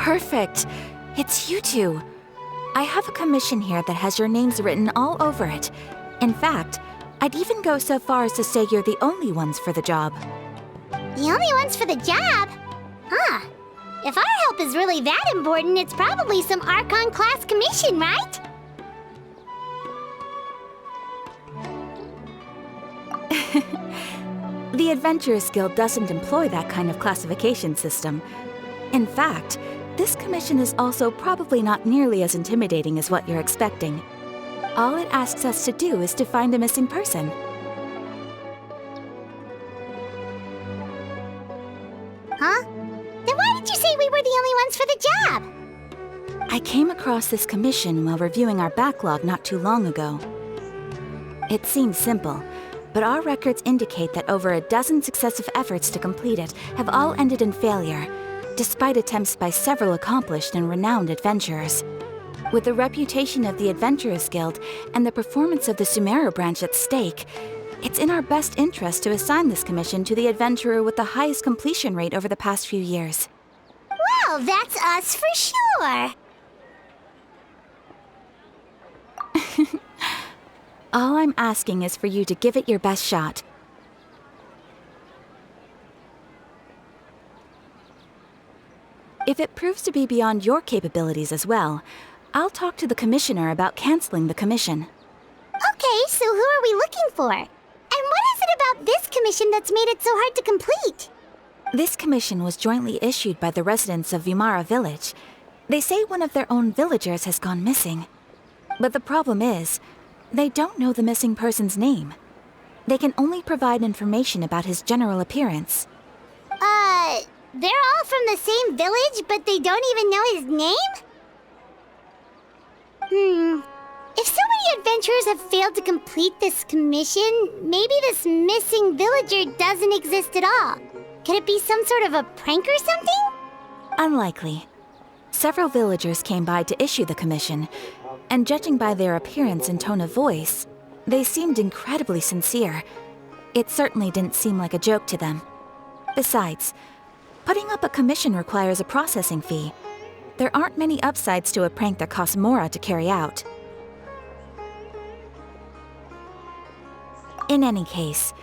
Perfect. It's you two. I have a commission here that has your names written all over it. In fact, I'd even go so far as to say you're the only ones for the job. The only ones for the job? Huh. If our help is really that important, it's probably some Archon class commission, right? The Adventurers Guild doesn't employ that kind of classification system. In fact, this commission is also probably not nearly as intimidating as what you're expecting. All it asks us to do is to find a missing person. Huh? Then why did you say we were the only ones for the job? I came across this commission while reviewing our backlog not too long ago. It seems simple, but our records indicate that over a dozen successive efforts to complete it have all ended in failure, despite attempts by several accomplished and renowned adventurers. With the reputation of the Adventurers Guild and the performance of the Sumeru branch at stake, it's in our best interest to assign this commission to the adventurer with the highest completion rate over the past few years. Well, that's us for sure. All I'm asking is for you to give it your best shot. If it proves to be beyond your capabilities as well, I'll talk to the commissioner about canceling the commission. Okay, so who are we looking for? And what is it about this commission that's made it so hard to complete? This commission was jointly issued by the residents of Vimara Village. They say one of their own villagers has gone missing. But the problem is, they don't know the missing person's name. They can only provide information about his general appearance. They're all from the same village, but they don't even know his name? If so many adventurers have failed to complete this commission, maybe this missing villager doesn't exist at all. Could it be some sort of a prank or something? Unlikely. Several villagers came by to issue the commission, and judging by their appearance and tone of voice, they seemed incredibly sincere. It certainly didn't seem like a joke to them. Besides, putting up a commission requires a processing fee. There aren't many upsides to a prank that costs Mora to carry out. In any case,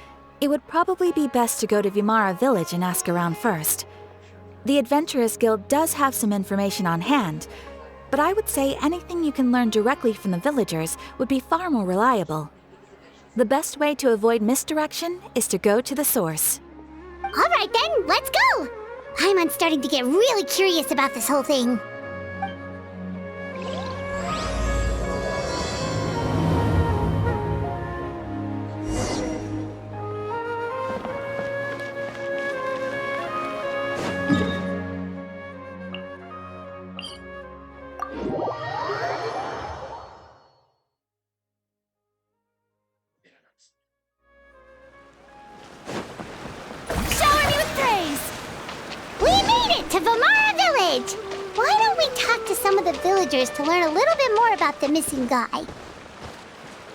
it would probably be best to go to Vimara Village and ask around first. The Adventurers Guild does have some information on hand, but I would say anything you can learn directly from the villagers would be far more reliable. The best way to avoid misdirection is to go to the source. All right then, let's go! I'm starting to get really curious about this whole thing. To Vimara Village! Why don't we talk to some of the villagers to learn a little bit more about the missing guy?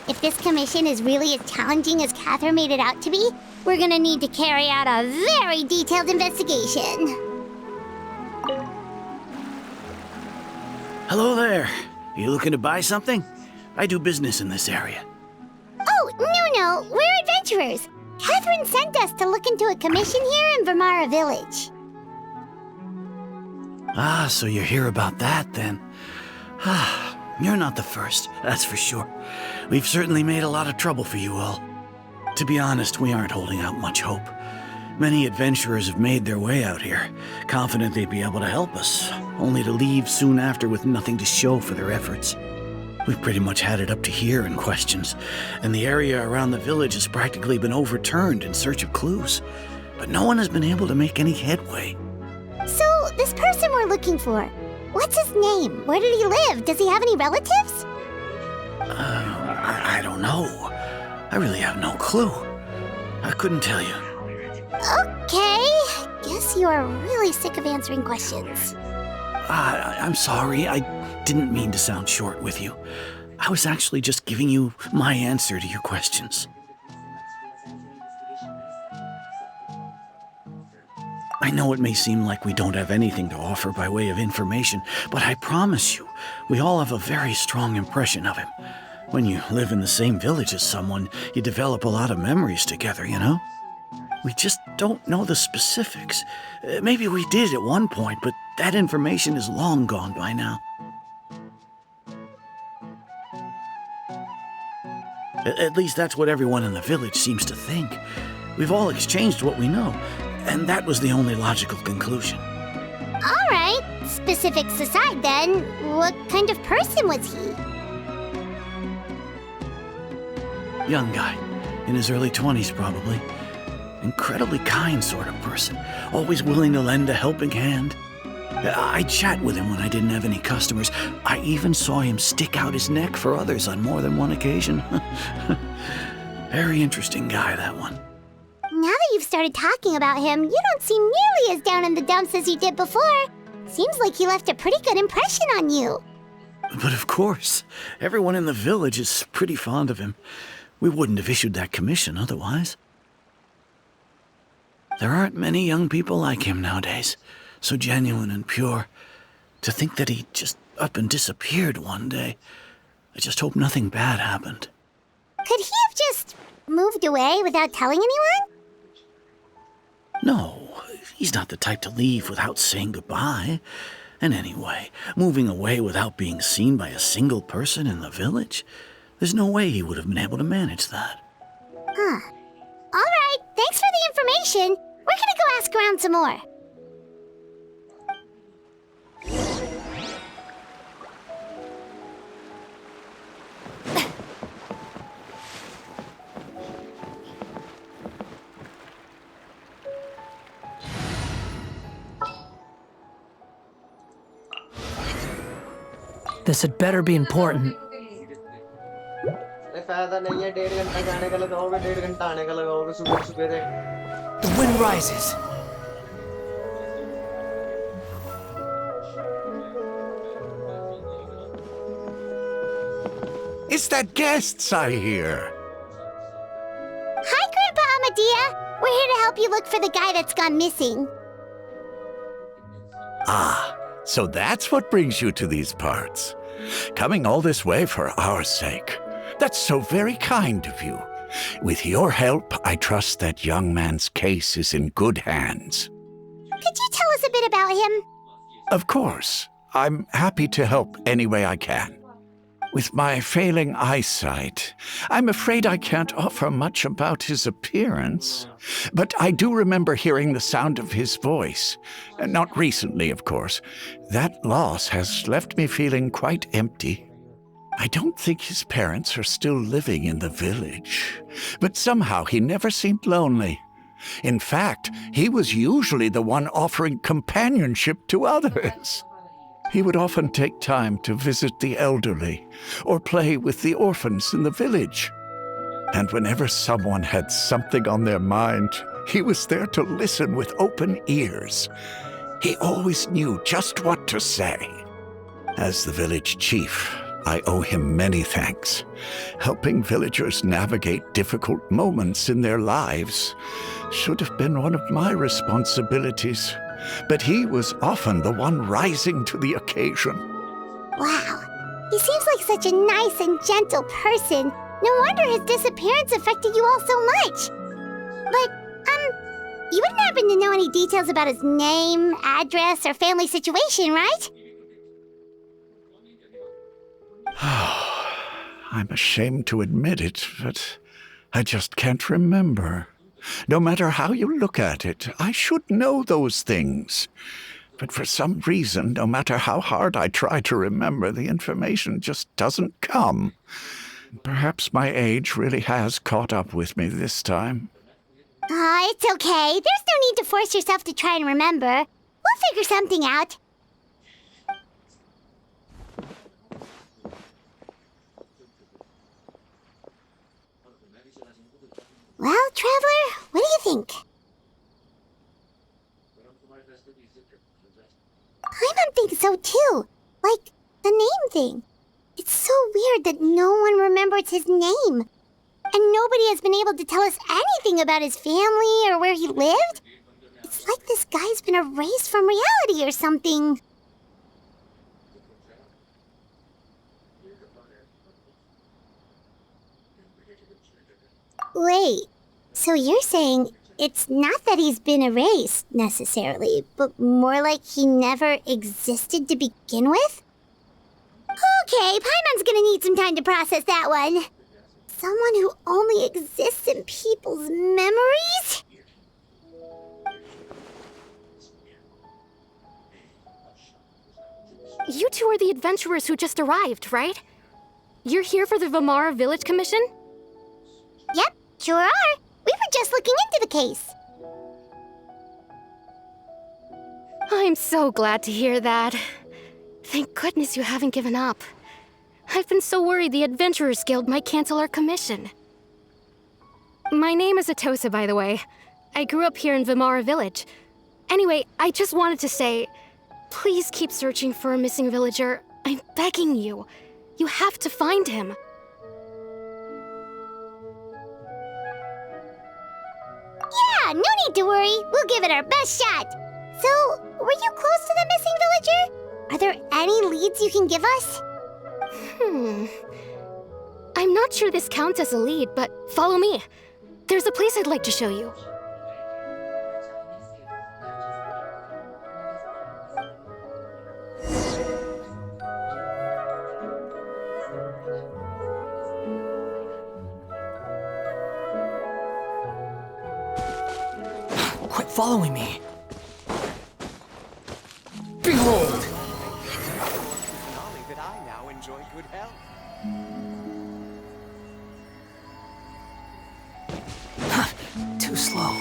If this commission is really as challenging as Catherine made it out to be, we're gonna need to carry out a very detailed investigation. Hello there. You looking to buy something? I do business in this area. Oh, no, we're adventurers. Catherine sent us to look into a commission here in Vimara Village. Ah, so you're here about that, then. You're not the first, that's for sure. We've certainly made a lot of trouble for you all. To be honest, we aren't holding out much hope. Many adventurers have made their way out here, confident they'd be able to help us, only to leave soon after with nothing to show for their efforts. We've pretty much had it up to here in questions, and the area around the village has practically been overturned in search of clues, but no one has been able to make any headway. So, this person we're looking for, what's his name? Where did he live? Does he have any relatives? I don't know. I really have no clue. I couldn't tell you. Okay, guess you are really sick of answering questions. I'm sorry, I didn't mean to sound short with you. I was actually just giving you my answer to your questions. I know it may seem like we don't have anything to offer by way of information, but I promise you, we all have a very strong impression of him. When you live in the same village as someone, you develop a lot of memories together, you know? We just don't know the specifics. Maybe we did at one point, but that information is long gone by now. At least that's what everyone in the village seems to think. We've all exchanged what we know, and that was the only logical conclusion. All right, specifics aside then, what kind of person was he? Young guy, in his early 20s probably. Incredibly kind sort of person, always willing to lend a helping hand. I'd chat with him when I didn't have any customers. I even saw him stick out his neck for others on more than one occasion. Very interesting guy, that one. Now that you've started talking about him, you don't seem nearly as down in the dumps as you did before. Seems like he left a pretty good impression on you. But of course, everyone in the village is pretty fond of him. We wouldn't have issued that commission otherwise. There aren't many young people like him nowadays, so genuine and pure. To think that he just up and disappeared one day. I just hope nothing bad happened. Could he have just moved away without telling anyone? No, he's not the type to leave without saying goodbye. And anyway, moving away without being seen by a single person in the village, there's no way he would have been able to manage that. Huh. All right, thanks for the information. We're gonna go ask around some more. This had better be important. The wind rises. It's that guests I hear. Hi, Grandpa Amadea. We're here to help you look for the guy that's gone missing. Ah, so that's what brings you to these parts. Coming all this way for our sake. That's so very kind of you. With your help, I trust that young man's case is in good hands. Could you tell us a bit about him? Of course. I'm happy to help any way I can. With my failing eyesight, I'm afraid I can't offer much about his appearance. But I do remember hearing the sound of his voice. Not recently, of course. That loss has left me feeling quite empty. I don't think his parents are still living in the village. But somehow he never seemed lonely. In fact, he was usually the one offering companionship to others. He would often take time to visit the elderly or play with the orphans in the village. And whenever someone had something on their mind, he was there to listen with open ears. He always knew just what to say. As the village chief, I owe him many thanks. Helping villagers navigate difficult moments in their lives should have been one of my responsibilities. But he was often the one rising to the occasion. Wow, he seems like such a nice and gentle person. No wonder his disappearance affected you all so much. But, you wouldn't happen to know any details about his name, address, or family situation, right? I'm ashamed to admit it, but I just can't remember. No matter how you look at it, I should know those things. But for some reason, no matter how hard I try to remember, the information just doesn't come. Perhaps my age really has caught up with me this time. It's okay. There's no need to force yourself to try and remember. We'll figure something out. Well, Traveler, what do you think? I think so too. Like, the name thing. It's so weird that no one remembers his name. And nobody has been able to tell us anything about his family or where he lived. It's like this guy's been erased from reality or something. Wait, so you're saying it's not that he's been erased, necessarily, but more like he never existed to begin with? Okay, Paimon's gonna need some time to process that one. Someone who only exists in people's memories? You two are the adventurers who just arrived, right? You're here for the Vamara Village Commission? Yep, sure are. We were just looking into the case. I'm so glad to hear that. Thank goodness you haven't given up. I've been so worried the Adventurers Guild might cancel our commission. My name is Atosa, by the way. I grew up here in Vamara Village. Anyway, I just wanted to say, please keep searching for a missing villager. I'm begging you. You have to find him. Yeah, no need to worry. We'll give it our best shot. So, were you close to the missing villager? Are there any leads you can give us? I'm not sure this counts as a lead, but follow me. There's a place I'd like to show you. Quit following me. Behold! That I now enjoy good health. Too slow.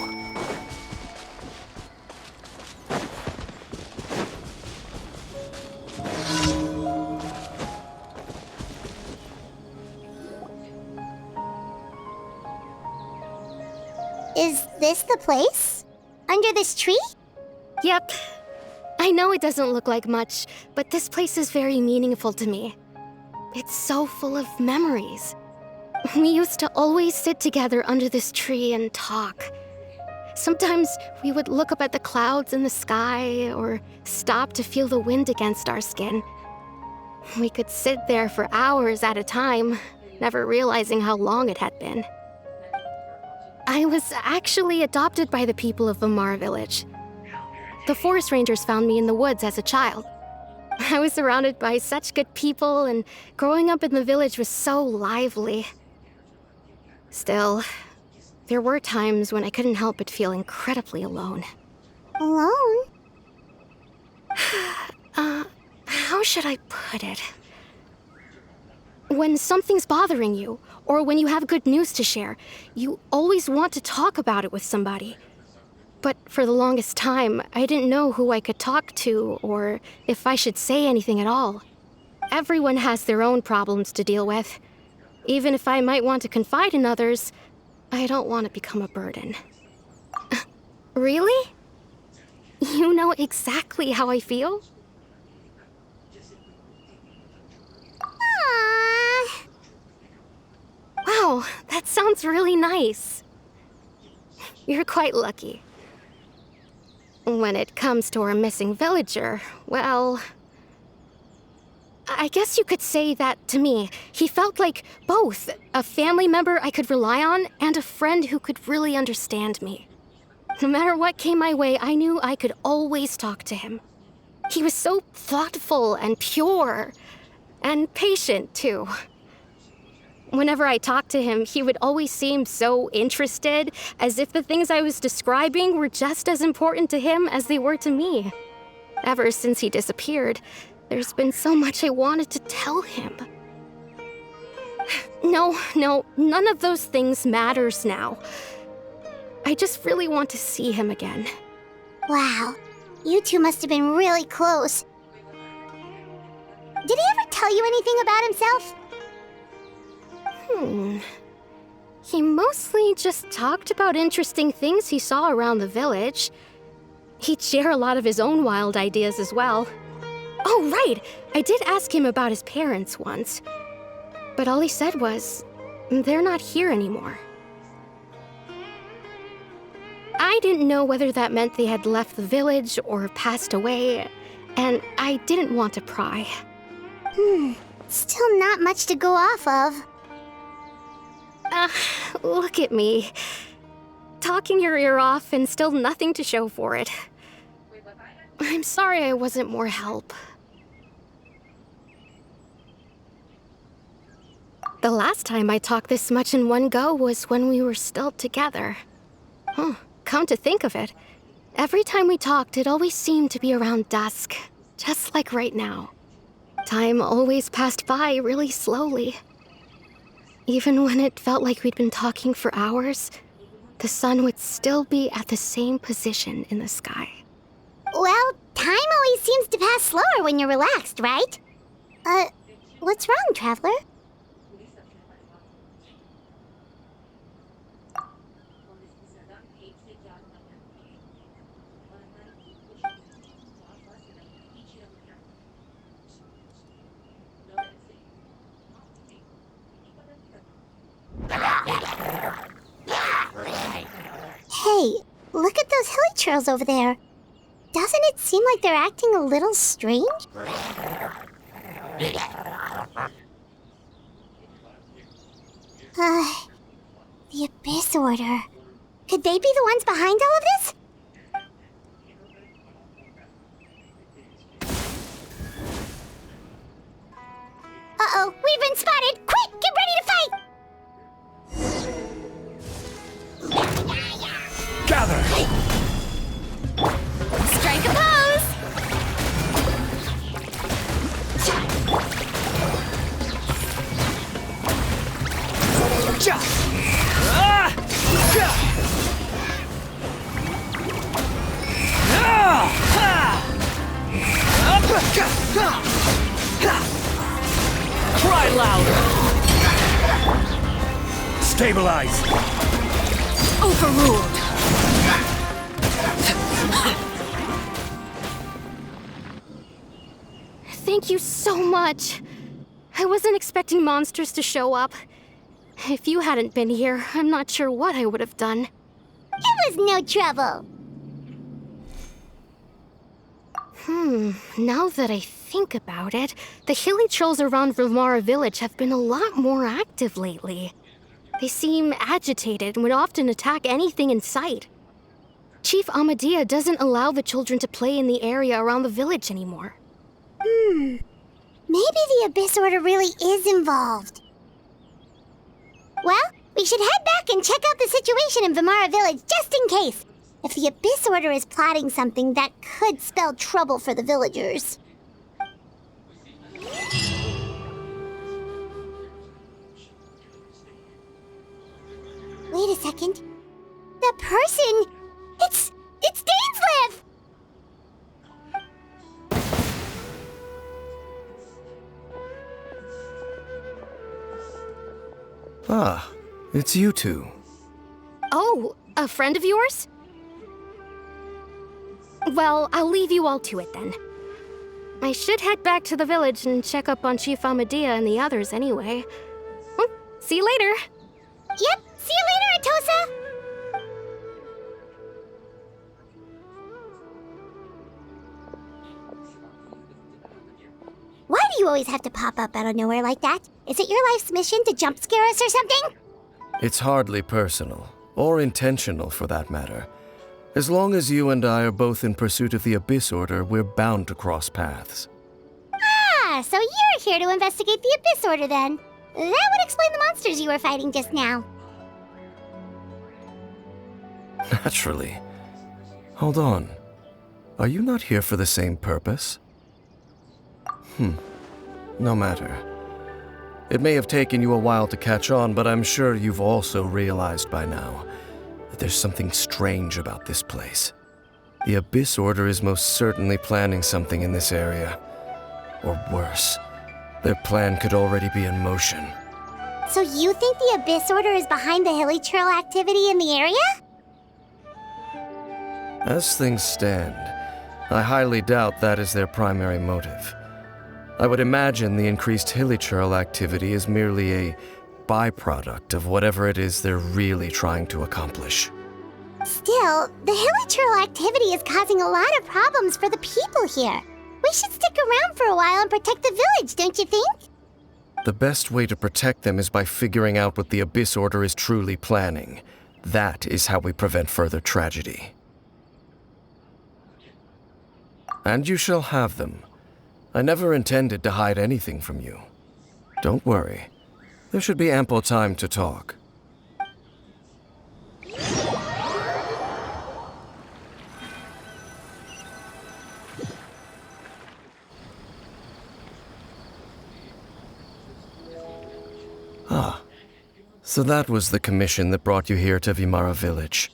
Is this the place? Under this tree? Yep. I know it doesn't look like much, but this place is very meaningful to me. It's so full of memories. We used to always sit together under this tree and talk. Sometimes we would look up at the clouds in the sky or stop to feel the wind against our skin. We could sit there for hours at a time, never realizing how long it had been. I was actually adopted by the people of Vamara Village. The forest rangers found me in the woods as a child. I was surrounded by such good people, and growing up in the village was so lively. Still, there were times when I couldn't help but feel incredibly alone. Alone? How should I put it? When something's bothering you, or when you have good news to share, you always want to talk about it with somebody. But for the longest time, I didn't know who I could talk to or if I should say anything at all. Everyone has their own problems to deal with. Even if I might want to confide in others, I don't want to become a burden. Really? You know exactly how I feel? Aww. Wow, that sounds really nice. You're quite lucky. When it comes to our missing villager, well, I guess you could say that to me. He felt like both a family member I could rely on and a friend who could really understand me. No matter what came my way, I knew I could always talk to him. He was so thoughtful and pure, and patient too. Whenever I talked to him, he would always seem so interested, as if the things I was describing were just as important to him as they were to me. Ever since he disappeared, there's been so much I wanted to tell him. No, none of those things matters now. I just really want to see him again. Wow, you two must have been really close. Did he ever tell you anything about himself? He mostly just talked about interesting things he saw around the village. He'd share a lot of his own wild ideas as well. Oh, right! I did ask him about his parents once. But all he said was, they're not here anymore. I didn't know whether that meant they had left the village or passed away, and I didn't want to pry. Still not much to go off of. Look at me. Talking your ear off and still nothing to show for it. I'm sorry I wasn't more help. The last time I talked this much in one go was when we were still together. Come to think of it, every time we talked, it always seemed to be around dusk, just like right now. Time always passed by really slowly. Even when it felt like we'd been talking for hours, the sun would still be at the same position in the sky. Well, time always seems to pass slower when you're relaxed, right? What's wrong, Traveler? Hey, look at those hilly trails over there. Doesn't it seem like they're acting a little strange? The Abyss Order. Could they be the ones behind all of this? Uh-oh, we've been spotted! Quick, get ready to fight! Gather! Strike a pose! Cry louder! Stabilize! Overruled! Thank you so much. I wasn't expecting monsters to show up. If you hadn't been here, I'm not sure what I would have done. It was no trouble. Now that I think about it, the hilly trolls around Vilmara village have been a lot more active lately. They seem agitated and would often attack anything in sight. Chief Amadea doesn't allow the children to play in the area around the village anymore. Maybe the Abyss Order really is involved. Well, we should head back and check out the situation in Vilmara village just in case. If the Abyss Order is plotting something that could spell trouble for the villagers. Wait a second. The person... It's Dainsleif! Ah, it's you two. Oh, a friend of yours? Well, I'll leave you all to it then. I should head back to the village and check up on Chief Amadea and the others anyway. Well, see you later. Yep, see you later, Atosa! Why do you always have to pop up out of nowhere like that? Is it your life's mission to jump scare us or something? It's hardly personal, or intentional for that matter. As long as you and I are both in pursuit of the Abyss Order, we're bound to cross paths. Ah, so you're here to investigate the Abyss Order then. That would explain the monsters you were fighting just now. Naturally. Hold on. Are you not here for the same purpose? No matter. It may have taken you a while to catch on, but I'm sure you've also realized by now that there's something strange about this place. The Abyss Order is most certainly planning something in this area. Or worse, their plan could already be in motion. So you think the Abyss Order is behind the hilly trail activity in the area? As things stand, I highly doubt that is their primary motive. I would imagine the increased hilly trail activity is merely a byproduct of whatever it is they're really trying to accomplish. Still, the hilichurl activity is causing a lot of problems for the people here. We should stick around for a while and protect the village, don't you think? The best way to protect them is by figuring out what the Abyss Order is truly planning. That is how we prevent further tragedy. And you shall have them. I never intended to hide anything from you. Don't worry. There should be ample time to talk. Ah, so that was the commission that brought you here to Vimara Village.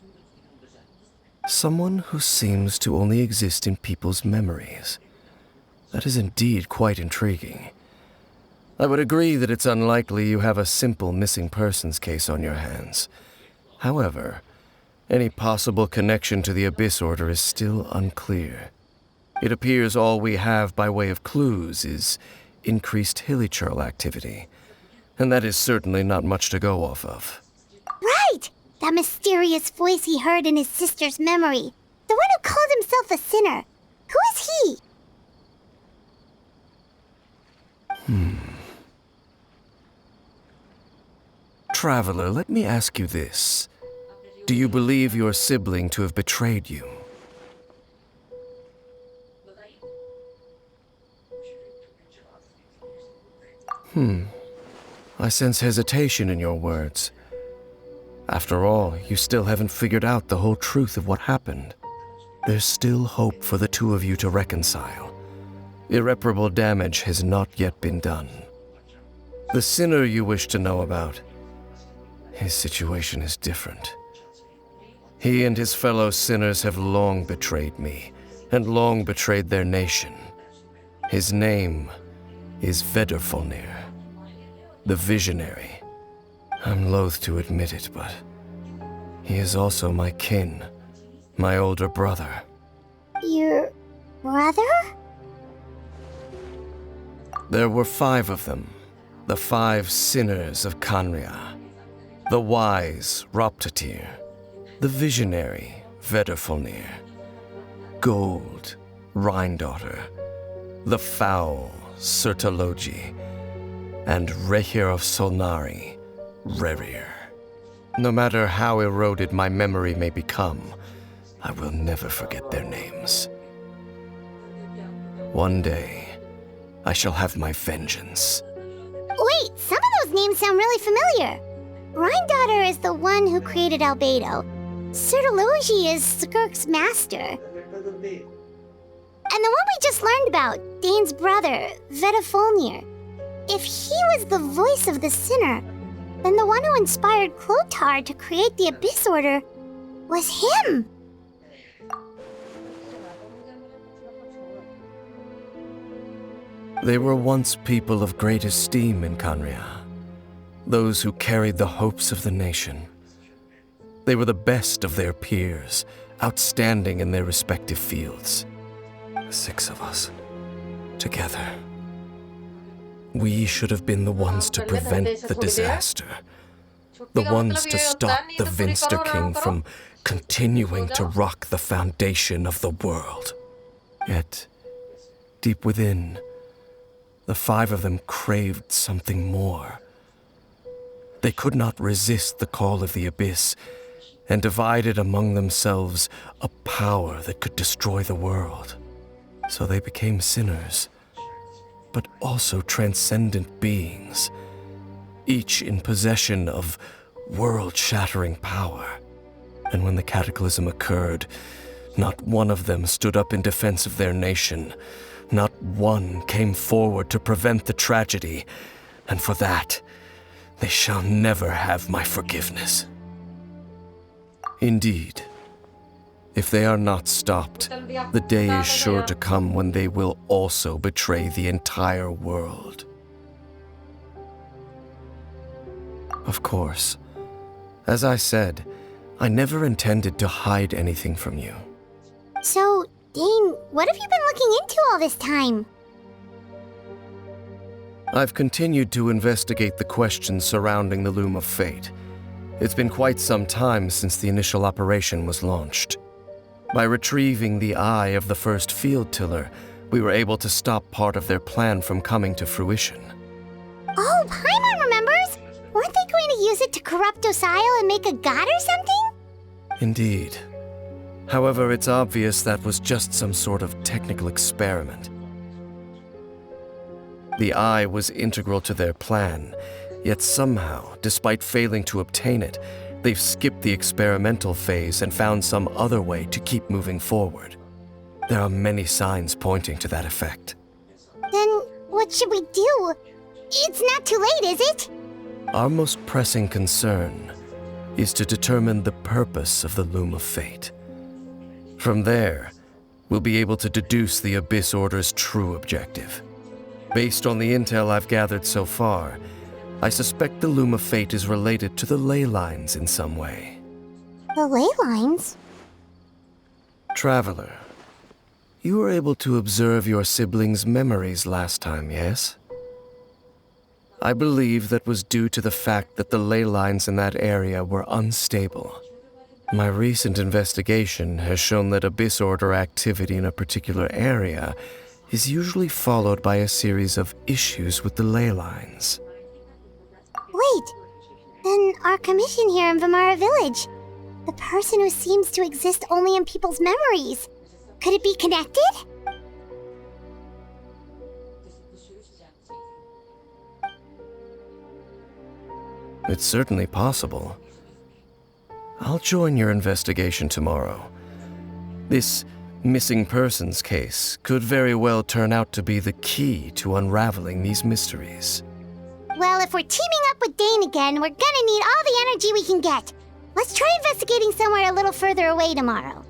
Someone who seems to only exist in people's memories. That is indeed quite intriguing. I would agree that it's unlikely you have a simple missing persons case on your hands. However, any possible connection to the Abyss Order is still unclear. It appears all we have by way of clues is increased hilichurl activity, and that is certainly not much to go off of. Right! That mysterious voice he heard in his sister's memory. The one who called himself a sinner. Who is he? Traveler, let me ask you this. Do you believe your sibling to have betrayed you? I sense hesitation in your words. After all, you still haven't figured out the whole truth of what happened. There's still hope for the two of you to reconcile. Irreparable damage has not yet been done. The sinner you wish to know about, his situation is different. He and his fellow sinners have long betrayed me, and long betrayed their nation. His name is Vedrfolnir, the Visionary. I'm loath to admit it, but he is also my kin, my older brother. Your brother? There were 5 of them, the 5 sinners of Khaenri'ah. The wise Roptatyr, the visionary Vedrfolnir, Gold Rhindaughter, the foul Sertologi, and Rehir of Solnari, Rerir. No matter how eroded my memory may become, I will never forget their names. One day, I shall have my vengeance. Wait, some of those names sound really familiar. Rhindaughter is the one who created Albedo. Sertologi is Skirk's master. And the one we just learned about, Dane's brother, Vedrfolnir. If he was the voice of the sinner, then the one who inspired Clothar to create the Abyss Order was him. They were once people of great esteem in Khaenri'ah. Those who carried the hopes of the nation. They were the best of their peers, outstanding in their respective fields. 6 of us, together. We should have been the ones to prevent the disaster. The ones to stop the Vinster King from continuing to rock the foundation of the world. Yet, deep within, the 5 of them craved something more. They could not resist the call of the Abyss, and divided among themselves a power that could destroy the world. So they became sinners, but also transcendent beings, each in possession of world-shattering power. And when the cataclysm occurred, not one of them stood up in defense of their nation. Not one came forward to prevent the tragedy, and for that, they shall never have my forgiveness. Indeed, if they are not stopped, the day is sure to come when they will also betray the entire world. Of course, as I said, I never intended to hide anything from you. So, Dane, what have you been looking into all this time? I've continued to investigate the questions surrounding the Loom of Fate. It's been quite some time since the initial operation was launched. By retrieving the eye of the first field tiller, we were able to stop part of their plan from coming to fruition. Oh, Paimon remembers! Weren't they going to use it to corrupt Osial and make a god or something? Indeed. However, it's obvious that was just some sort of technical experiment. The eye was integral to their plan, yet somehow, despite failing to obtain it, they've skipped the experimental phase and found some other way to keep moving forward. There are many signs pointing to that effect. Then what should we do? It's not too late, is it? Our most pressing concern is to determine the purpose of the Loom of Fate. From there, we'll be able to deduce the Abyss Order's true objective. Based on the intel I've gathered so far, I suspect the Loom of Fate is related to the ley lines in some way. The ley lines? Traveler, you were able to observe your siblings' memories last time, yes? I believe that was due to the fact that the ley lines in that area were unstable. My recent investigation has shown that Abyss Order activity in a particular area is usually followed by a series of issues with the ley lines. Wait, then our commission here in Vimara Village, the person who seems to exist only in people's memories, could it be connected? It's certainly possible. I'll join your investigation tomorrow. This missing persons case could very well turn out to be the key to unraveling these mysteries. Well, if we're teaming up with Dane again, we're gonna need all the energy we can get. Let's try investigating somewhere a little further away tomorrow.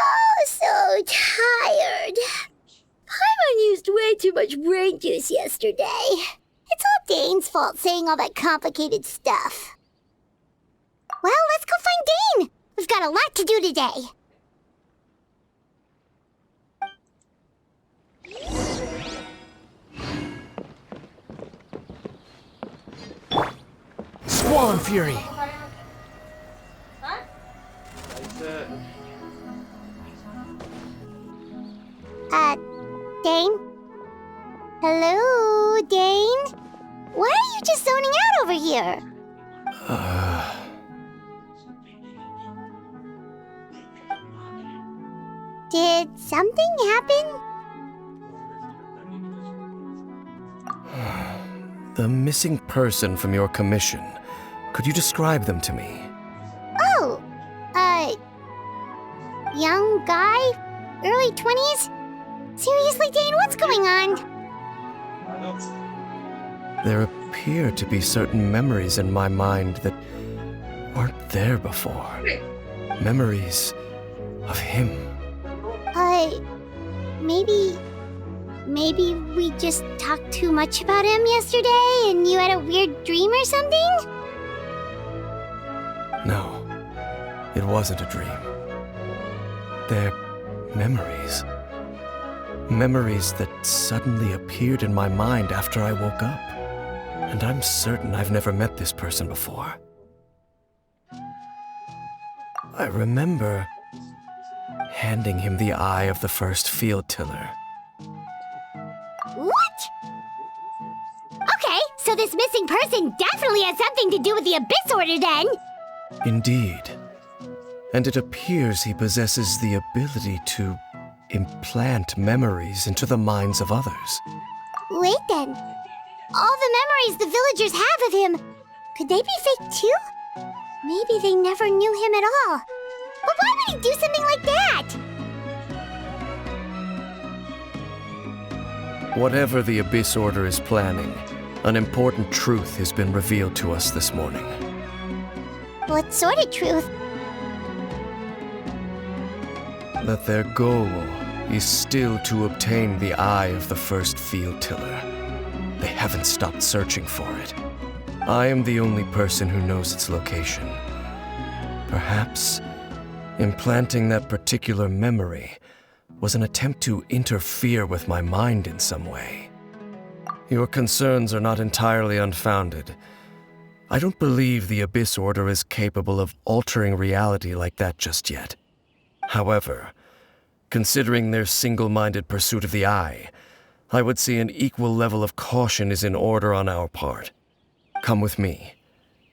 Oh, so tired. Paimon used way too much brain juice yesterday. It's all Dane's fault saying all that complicated stuff. Well, let's go find Dane. We've got a lot to do today. Swan Fury! Dane? Hello, Dane? Why are you just zoning out over here? Did something happen? The missing person from your commission. Could you describe them to me? Oh, young guy? Early 20s? Seriously, Dane, what's going on? There appear to be certain memories in my mind that weren't there before. Memories of him. Maybe we just talked too much about him yesterday and you had a weird dream or something? No, it wasn't a dream. They're memories. Memories that suddenly appeared in my mind after I woke up. And I'm certain I've never met this person before. I remember handing him the eye of the first field tiller. What? Okay, so this missing person definitely has something to do with the Abyss Order then. Indeed. And it appears he possesses the ability to implant memories into the minds of others. Wait then. All the memories the villagers have of him, could they be fake too? Maybe they never knew him at all. But why would he do something like that? Whatever the Abyss Order is planning, an important truth has been revealed to us this morning. What sort of truth? That their goal is still to obtain the eye of the first field tiller. They haven't stopped searching for it. I am the only person who knows its location. Perhaps implanting that particular memory was an attempt to interfere with my mind in some way. Your concerns are not entirely unfounded. I don't believe the Abyss Order is capable of altering reality like that just yet. However, considering their single-minded pursuit of the Eye, I would say an equal level of caution is in order on our part. Come with me.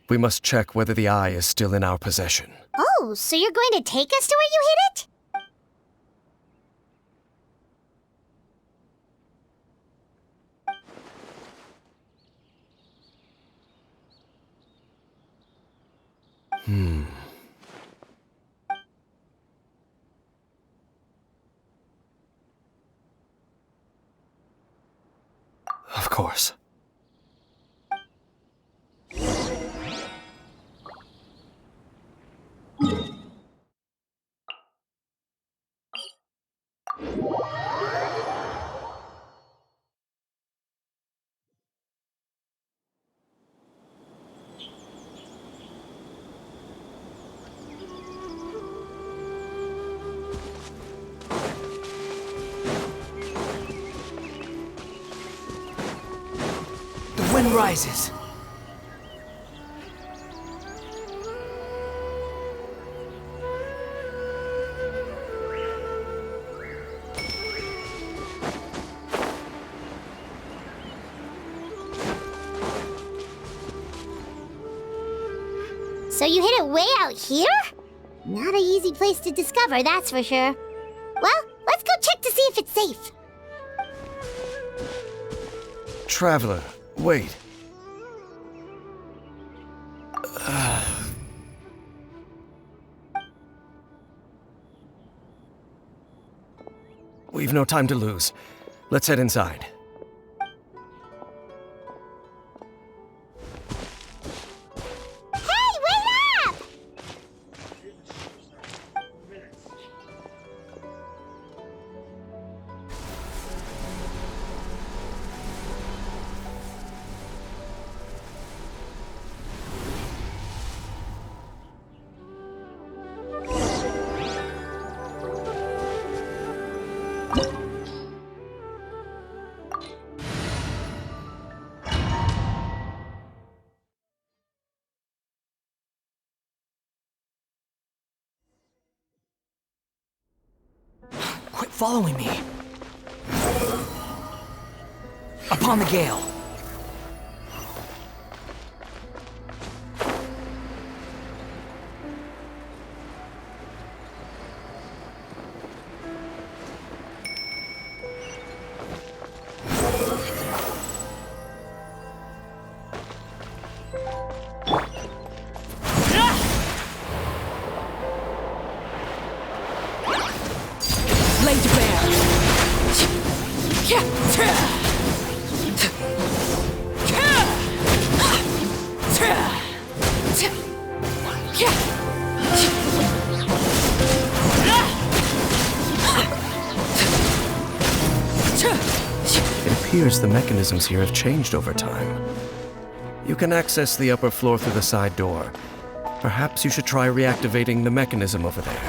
We must check whether the Eye is still in our possession. Oh, so you're going to take us to where you hid it? Of course. The wind rises. So you hid it way out here? Not an easy place to discover, that's for sure. Well, let's go check to see if it's safe. Traveler, wait. We've no time to lose. Let's head inside. Hey, wait up! Quit following me. Upon the gale. Lay to It appears the mechanisms here have changed over time. You can access the upper floor through the side door. Perhaps you should try reactivating the mechanism over there.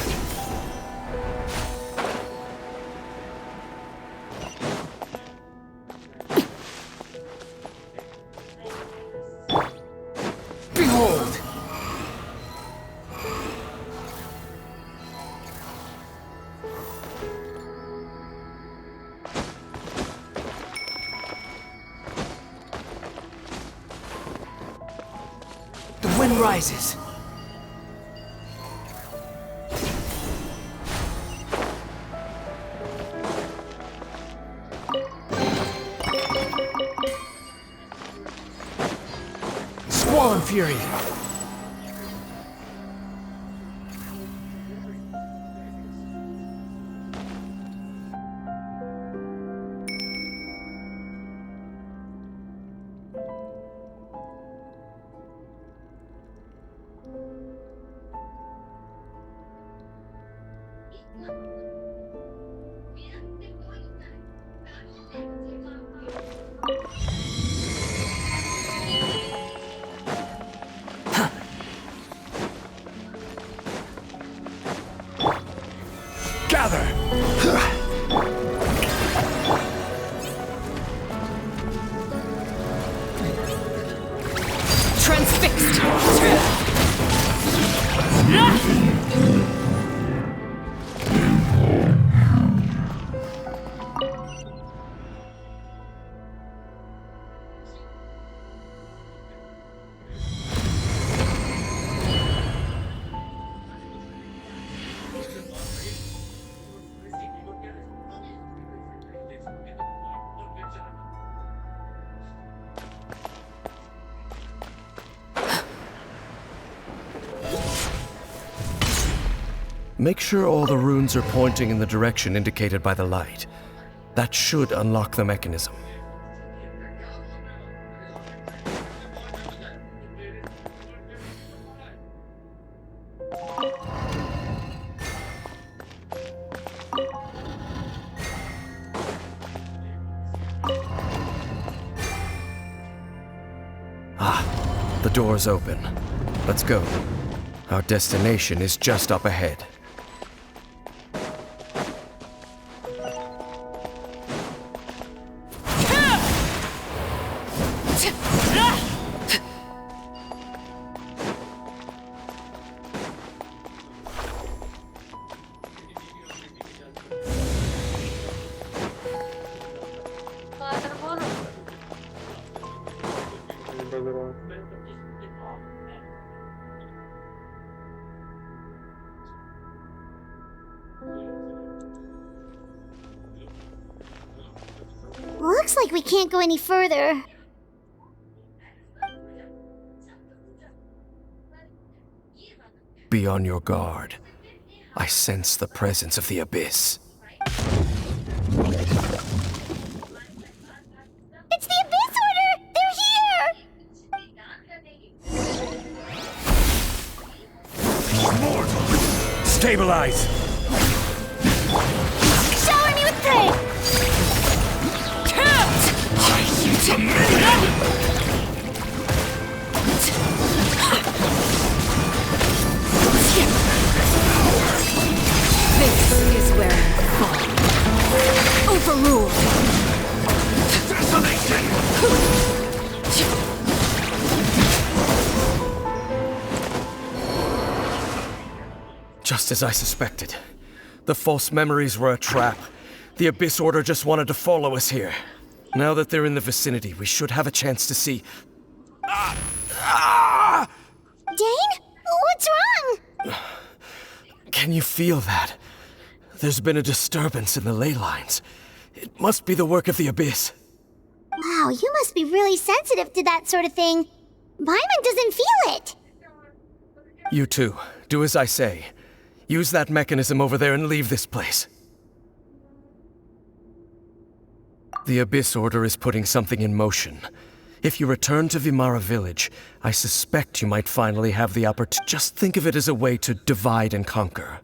behold! The wind rises. Squall and fury. Gather! Transfixed! Make sure all the runes are pointing in the direction indicated by the light. That should unlock the mechanism. Ah, the door's open. Let's go. Our destination is just up ahead. Looks like we can't go any further. Be on your guard. I sense the presence of the Abyss. It's the Abyss Order! They're here! Stabilize! Shower me with praise! This is where you fall. Overruled. Just as I suspected. The false memories were a trap. The Abyss Order just wanted to follow us here. Now that they're in the vicinity, we should have a chance to see... Dane? What's wrong? Can you feel that? There's been a disturbance in the ley lines. It must be the work of the Abyss. Wow, you must be really sensitive to that sort of thing. Paimon doesn't feel it. You too. Do as I say. Use that mechanism over there and leave this place. The Abyss Order is putting something in motion. If you return to Vimara Village, I suspect you might finally have the opportunity. Just think of it as a way to divide and conquer.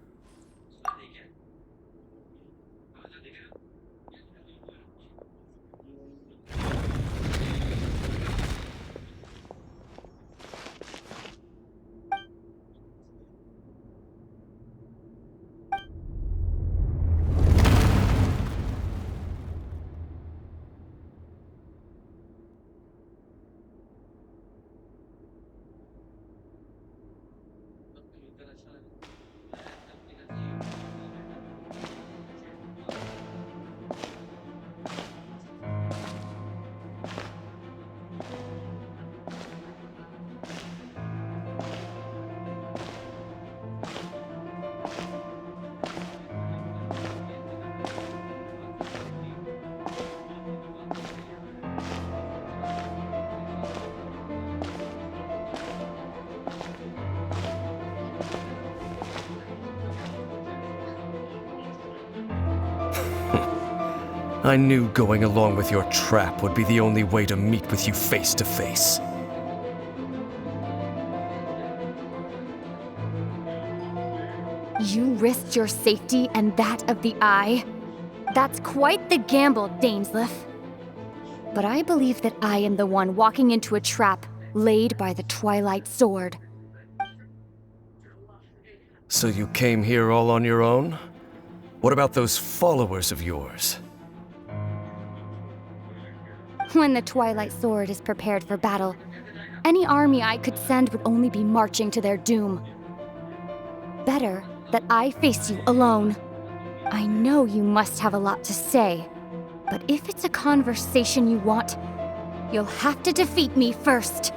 I knew going along with your trap would be the only way to meet with you face to face. You risked your safety and that of the Eye? That's quite the gamble, Dainsleif. But I believe that I am the one walking into a trap laid by the Twilight Sword. So you came here all on your own? What about those followers of yours? When the Twilight Sword is prepared for battle, any army I could send would only be marching to their doom. Better that I face you alone. I know you must have a lot to say, but if it's a conversation you want, you'll have to defeat me first.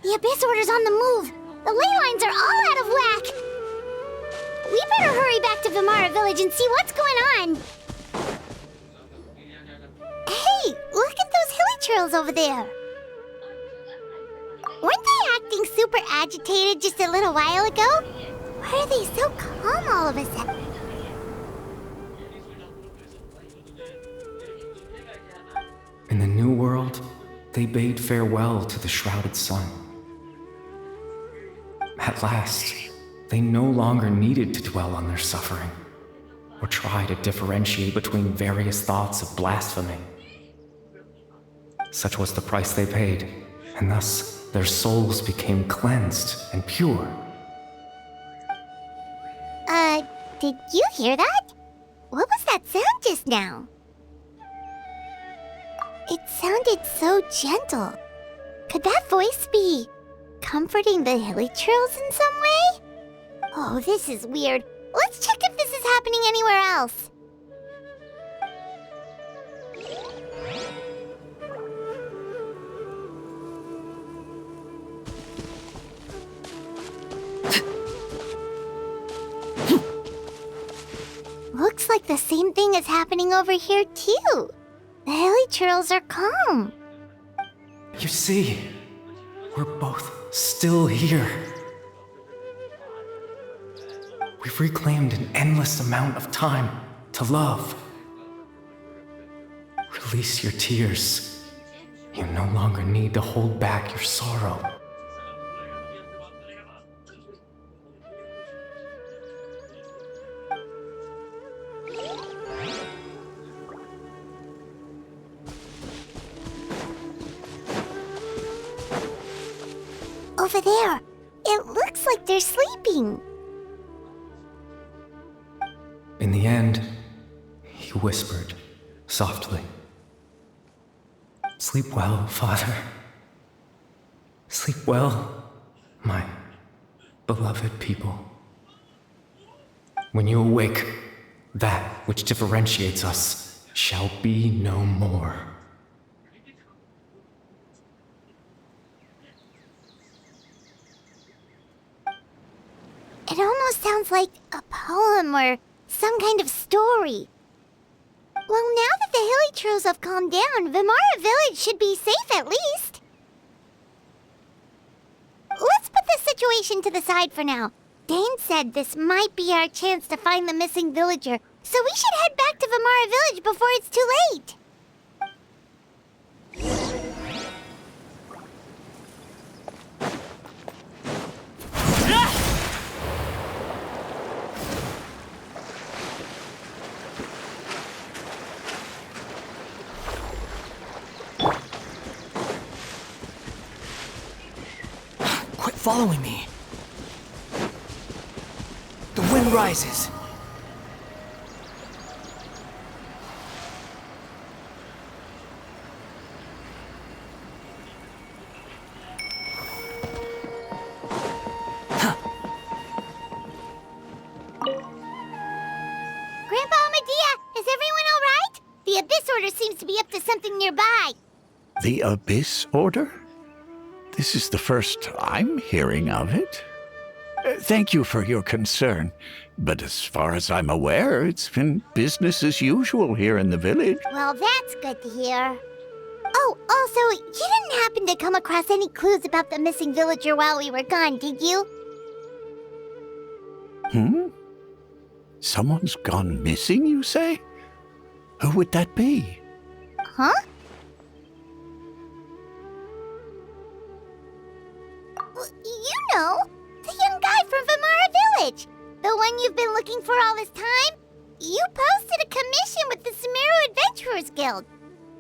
The Abyss Order's on the move! The ley lines are all out of whack! We better hurry back to Vimara Village and see what's going on! Hey, look at those hilly trails over there! Weren't they acting super agitated just a little while ago? Why are they so calm all of a sudden? In the New World, they bade farewell to the shrouded sun. At last, they no longer needed to dwell on their suffering, or try to differentiate between various thoughts of blasphemy. Such was the price they paid, and thus their souls became cleansed and pure. Did you hear that? What was that sound just now? It sounded so gentle. Could that voice be comforting the hilly trails in some way? Oh, this is weird. Let's check if this is happening anywhere else. Looks like the same thing is happening over here too. The hilly trails are calm. You see, we're both still here. We've reclaimed an endless amount of time to love. Release your tears. You no longer need to hold back your sorrow. Over there, it looks like they're sleeping. In the end, he whispered softly, "Sleep well, Father. Sleep well, my beloved people. When you awake, that which differentiates us shall be no more." It almost sounds like a poem or some kind of story. Well, now that the hilly trails have calmed down, Vimara Village should be safe at least. Let's put this situation to the side for now. Dane said this might be our chance to find the missing villager, so we should head back to Vimara Village before it's too late. Quit following me. The wind rises. Grandpa Amadea, is everyone all right? The Abyss Order seems to be up to something nearby. The Abyss Order? This is the first I'm hearing of it. Thank you for your concern, but as far as I'm aware, it's been business as usual here in the village. Well, that's good to hear. Oh, also, you didn't happen to come across any clues about the missing villager while we were gone, did you? Someone's gone missing, you say? Who would that be? Huh? You know, the young guy from Vamara Village. The one you've been looking for all this time. You posted a commission with the Sumeru Adventurers Guild.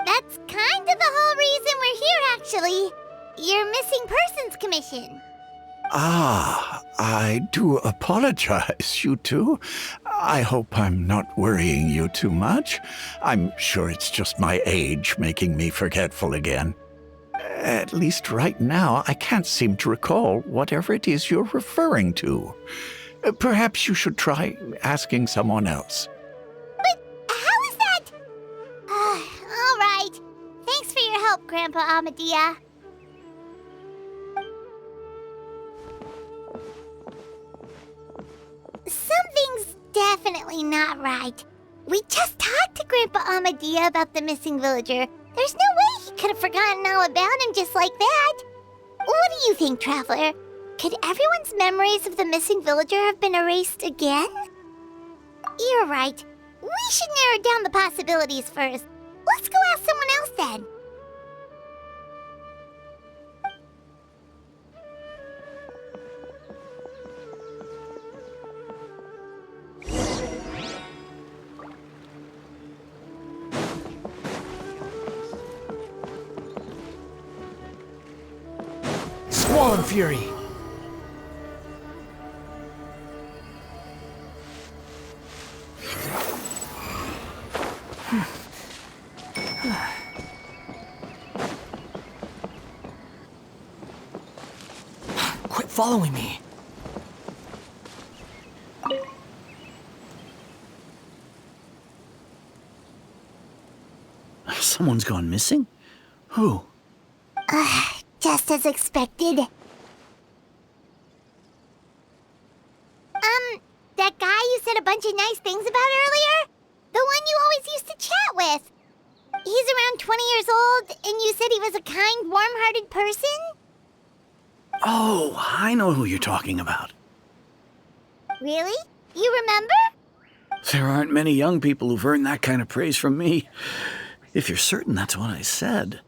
That's kind of the whole reason we're here, actually. Your missing persons commission. Ah, I do apologize, you two. I hope I'm not worrying you too much. I'm sure it's just my age making me forgetful again. At least right now, I can't seem to recall whatever it is you're referring to. Perhaps you should try asking someone else. But how is that? All right. Thanks for your help, Grandpa Amadia. Something's definitely not right. We just talked to Grandpa Amadia about the missing villager. There's no way he could have forgotten all about him just like that. What do you think, Traveler? Could everyone's memories of the missing villager have been erased again? You're right. We should narrow down the possibilities first. Let's go ask someone else then. Squall Fury! Quit following me. Someone's gone missing? Who? Just as expected. That guy you said a bunch of nice things about earlier? The one you always used to chat with. He's around 20 years old, and you said he was a kind, warm-hearted person? Oh, I know who you're talking about. Really? You remember? There aren't many young people who've earned that kind of praise from me. If you're certain that's what I said,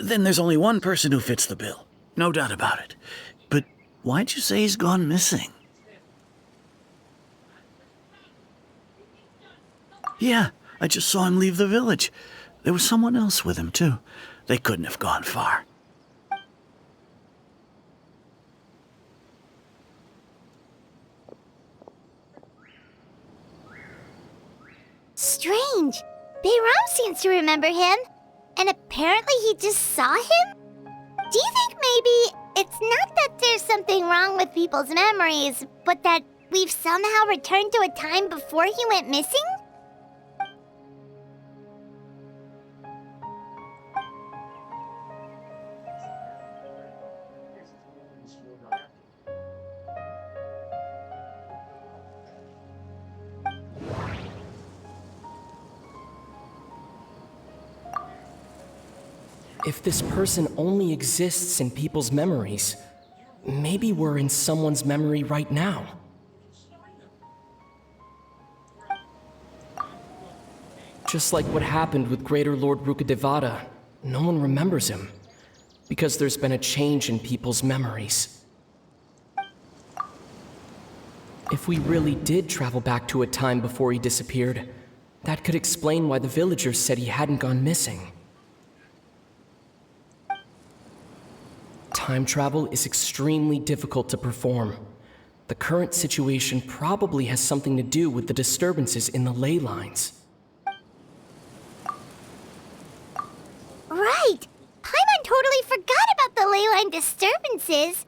then there's only one person who fits the bill. No doubt about it. But why'd you say he's gone missing? Yeah, I just saw him leave the village. There was someone else with him, too. They couldn't have gone far. Strange. Bayram seems to remember him. And apparently he just saw him? Do you think maybe it's not that there's something wrong with people's memories, but that we've somehow returned to a time before he went missing? If this person only exists in people's memories, maybe we're in someone's memory right now. Just like what happened with Greater Lord Rukadevada, no one remembers him, because there's been a change in people's memories. If we really did travel back to a time before he disappeared, that could explain why the villagers said he hadn't gone missing. Time travel is extremely difficult to perform. The current situation probably has something to do with the disturbances in the ley lines. Right! Paimon totally forgot about the ley line disturbances.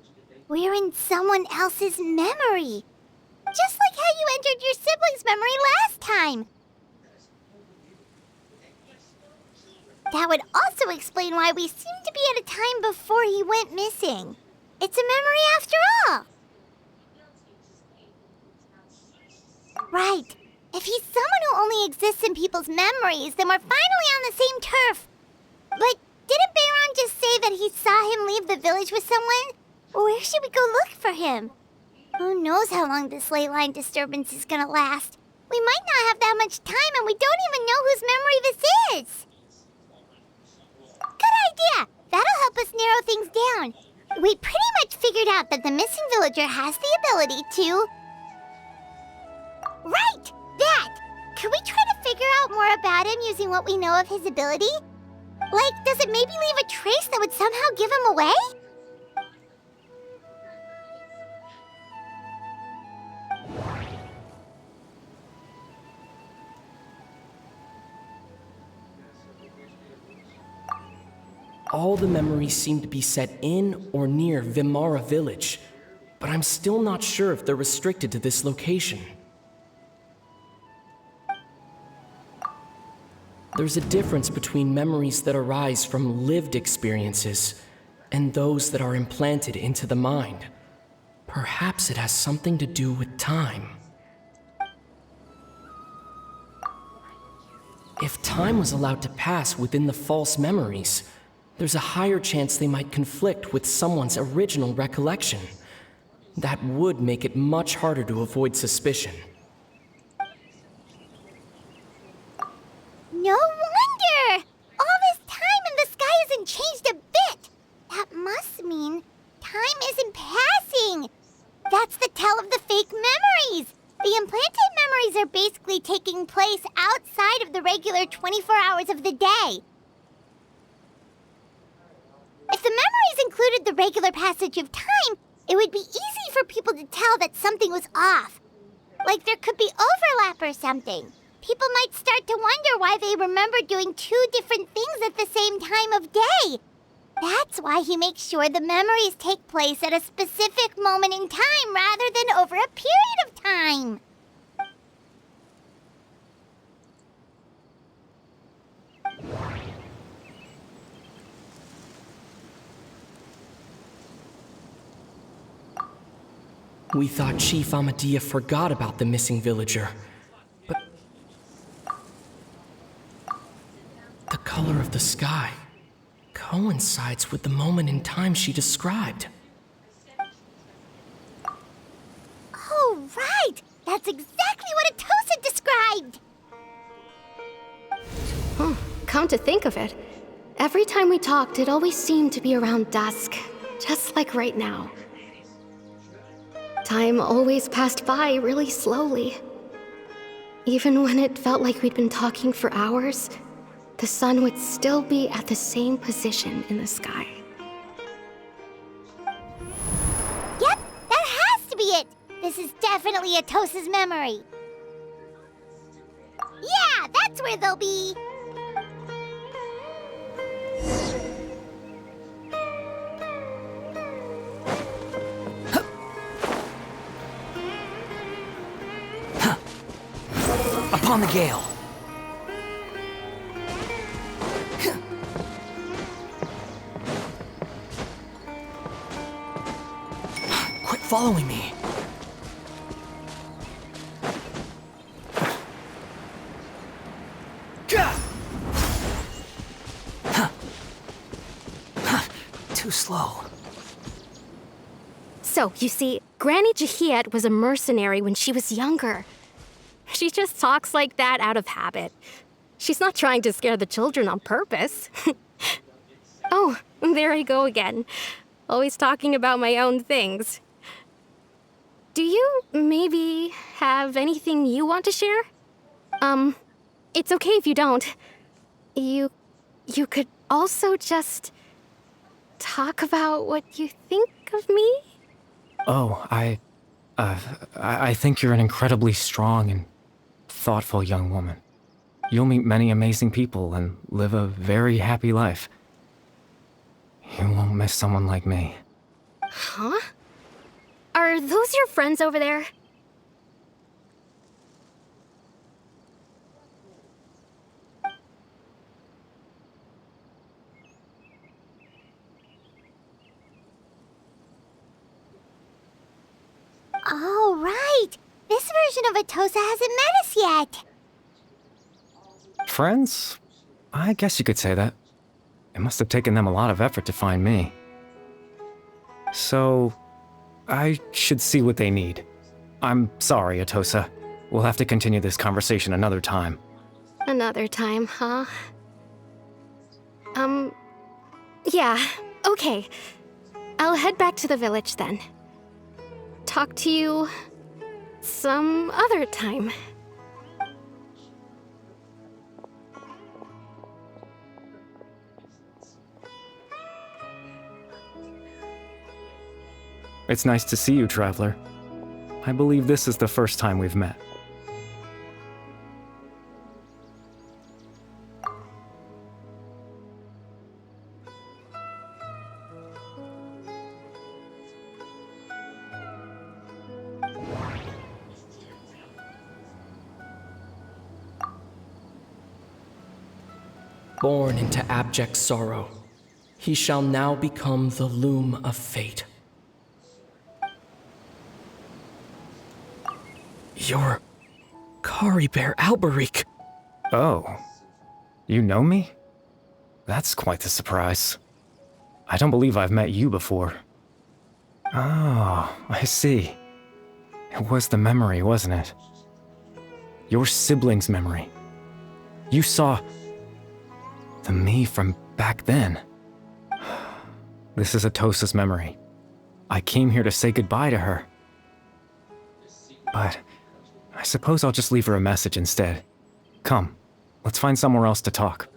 We're in someone else's memory. Just like how you entered your sibling's memory last time. That would also explain why we seem to be at a time before he went missing. It's a memory after all. Right. If he's someone who only exists in people's memories, then we're finally on the same turf. But didn't Bayron just say that he saw him leave the village with someone? Where should we go look for him? Who knows how long this ley line disturbance is gonna last? We might not have that much time, and we don't even know whose memory this is. Good idea! That'll help us narrow things down. We pretty much figured out that the missing villager has the ability to... Right! That! Could we try to figure out more about him using what we know of his ability? Like, does it maybe leave a trace that would somehow give him away? All the memories seem to be set in or near Vimara village, but I'm still not sure if they're restricted to this location. There's a difference between memories that arise from lived experiences and those that are implanted into the mind. Perhaps it has something to do with time. If time was allowed to pass within the false memories, there's a higher chance they might conflict with someone's original recollection. That would make it much harder to avoid suspicion. No wonder! All this time and the sky hasn't changed a bit! That must mean time isn't passing! That's the tell of the fake memories! The implanted memories are basically taking place outside of the regular 24 hours of the day. If the memories included the regular passage of time, it would be easy for people to tell that something was off. Like there could be overlap or something. People might start to wonder why they remember doing two different things at the same time of day. That's why he makes sure the memories take place at a specific moment in time rather than over a period of time. We thought Chief Amadea forgot about the missing villager, but the color of the sky coincides with the moment in time she described. Oh, right! That's exactly what Atosa described! Come to think of it, every time we talked, it always seemed to be around dusk, just like right now. Time always passed by really slowly. Even when it felt like we'd been talking for hours, the sun would still be at the same position in the sky. Yep, that has to be it! This is definitely Atosa's memory. Yeah, that's where they'll be! Upon the gale! Quit following me! Too slow. So, you see, Granny Jahiet was a mercenary when she was younger. She just talks like that out of habit. She's not trying to scare the children on purpose. Oh, there I go again. Always talking about my own things. Do you maybe have anything you want to share? It's okay if you don't. You could also just talk about what you think of me? Oh, I think you're an incredibly strong and thoughtful young woman. You'll meet many amazing people and live a very happy life. You won't miss someone like me. Huh? Are those your friends over there? Oh, right! This version of Atosa hasn't met us yet! Friends? I guess you could say that. It must have taken them a lot of effort to find me. So, I should see what they need. I'm sorry, Atosa. We'll have to continue this conversation another time. Another time, huh? Yeah, okay. I'll head back to the village then. Talk to you some other time. It's nice to see you, Traveler. I believe this is the first time we've met. Born into abject sorrow, he shall now become the loom of fate. You're Kari Bear Alberic. Oh. You know me? That's quite the surprise. I don't believe I've met you before. Oh, I see. It was the memory, wasn't it? Your sibling's memory. You saw the me from back then. This is Atosa's memory. I came here to say goodbye to her. But I suppose I'll just leave her a message instead. Come, let's find somewhere else to talk.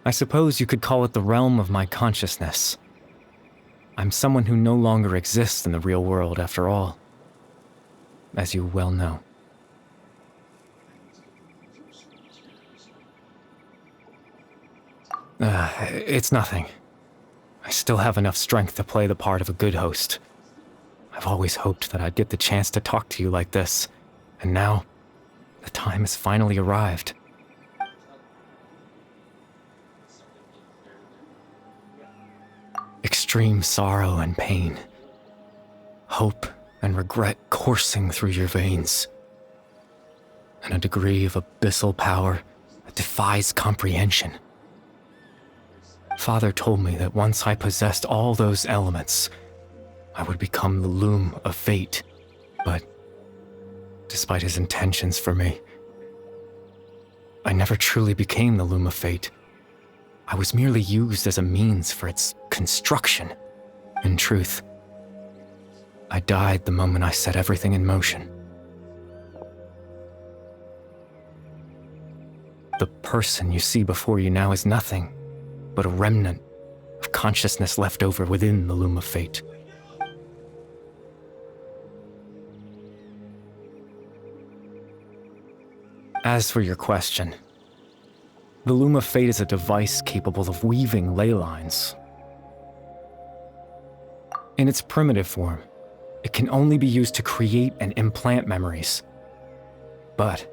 I suppose you could call it the realm of my consciousness. I'm someone who no longer exists in the real world, after all, as you well know. It's nothing. I still have enough strength to play the part of a good host. I've always hoped that I'd get the chance to talk to you like this, and now, the time has finally arrived. Extreme sorrow and pain, hope and regret coursing through your veins, and a degree of abyssal power that defies comprehension. Father told me that once I possessed all those elements, I would become the loom of fate, but despite his intentions for me, I never truly became the loom of fate. I was merely used as a means for its construction. In truth, I died the moment I set everything in motion. The person you see before you now is nothing but a remnant of consciousness left over within the loom of fate. As for your question, the loom of fate is a device capable of weaving ley lines. In its primitive form, it can only be used to create and implant memories. But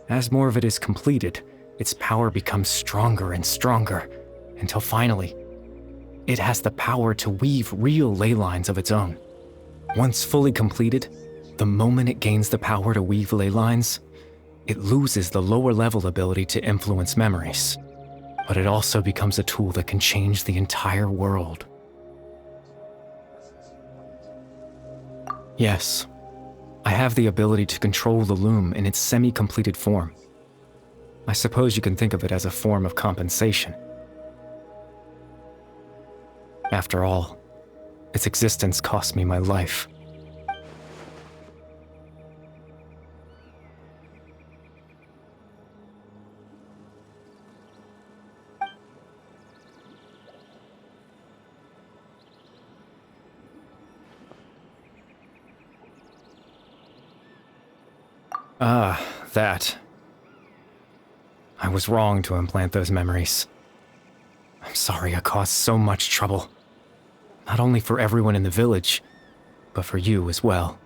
as more of it is completed, its power becomes stronger and stronger, until finally, it has the power to weave real ley lines of its own. Once fully completed, the moment it gains the power to weave ley lines, it loses the lower level ability to influence memories. But it also becomes a tool that can change the entire world. Yes, I have the ability to control the loom in its semi-completed form. I suppose you can think of it as a form of compensation. After all, its existence cost me my life. Ah, that. I was wrong to implant those memories. I'm sorry I caused so much trouble. Not only for everyone in the village, but for you as well.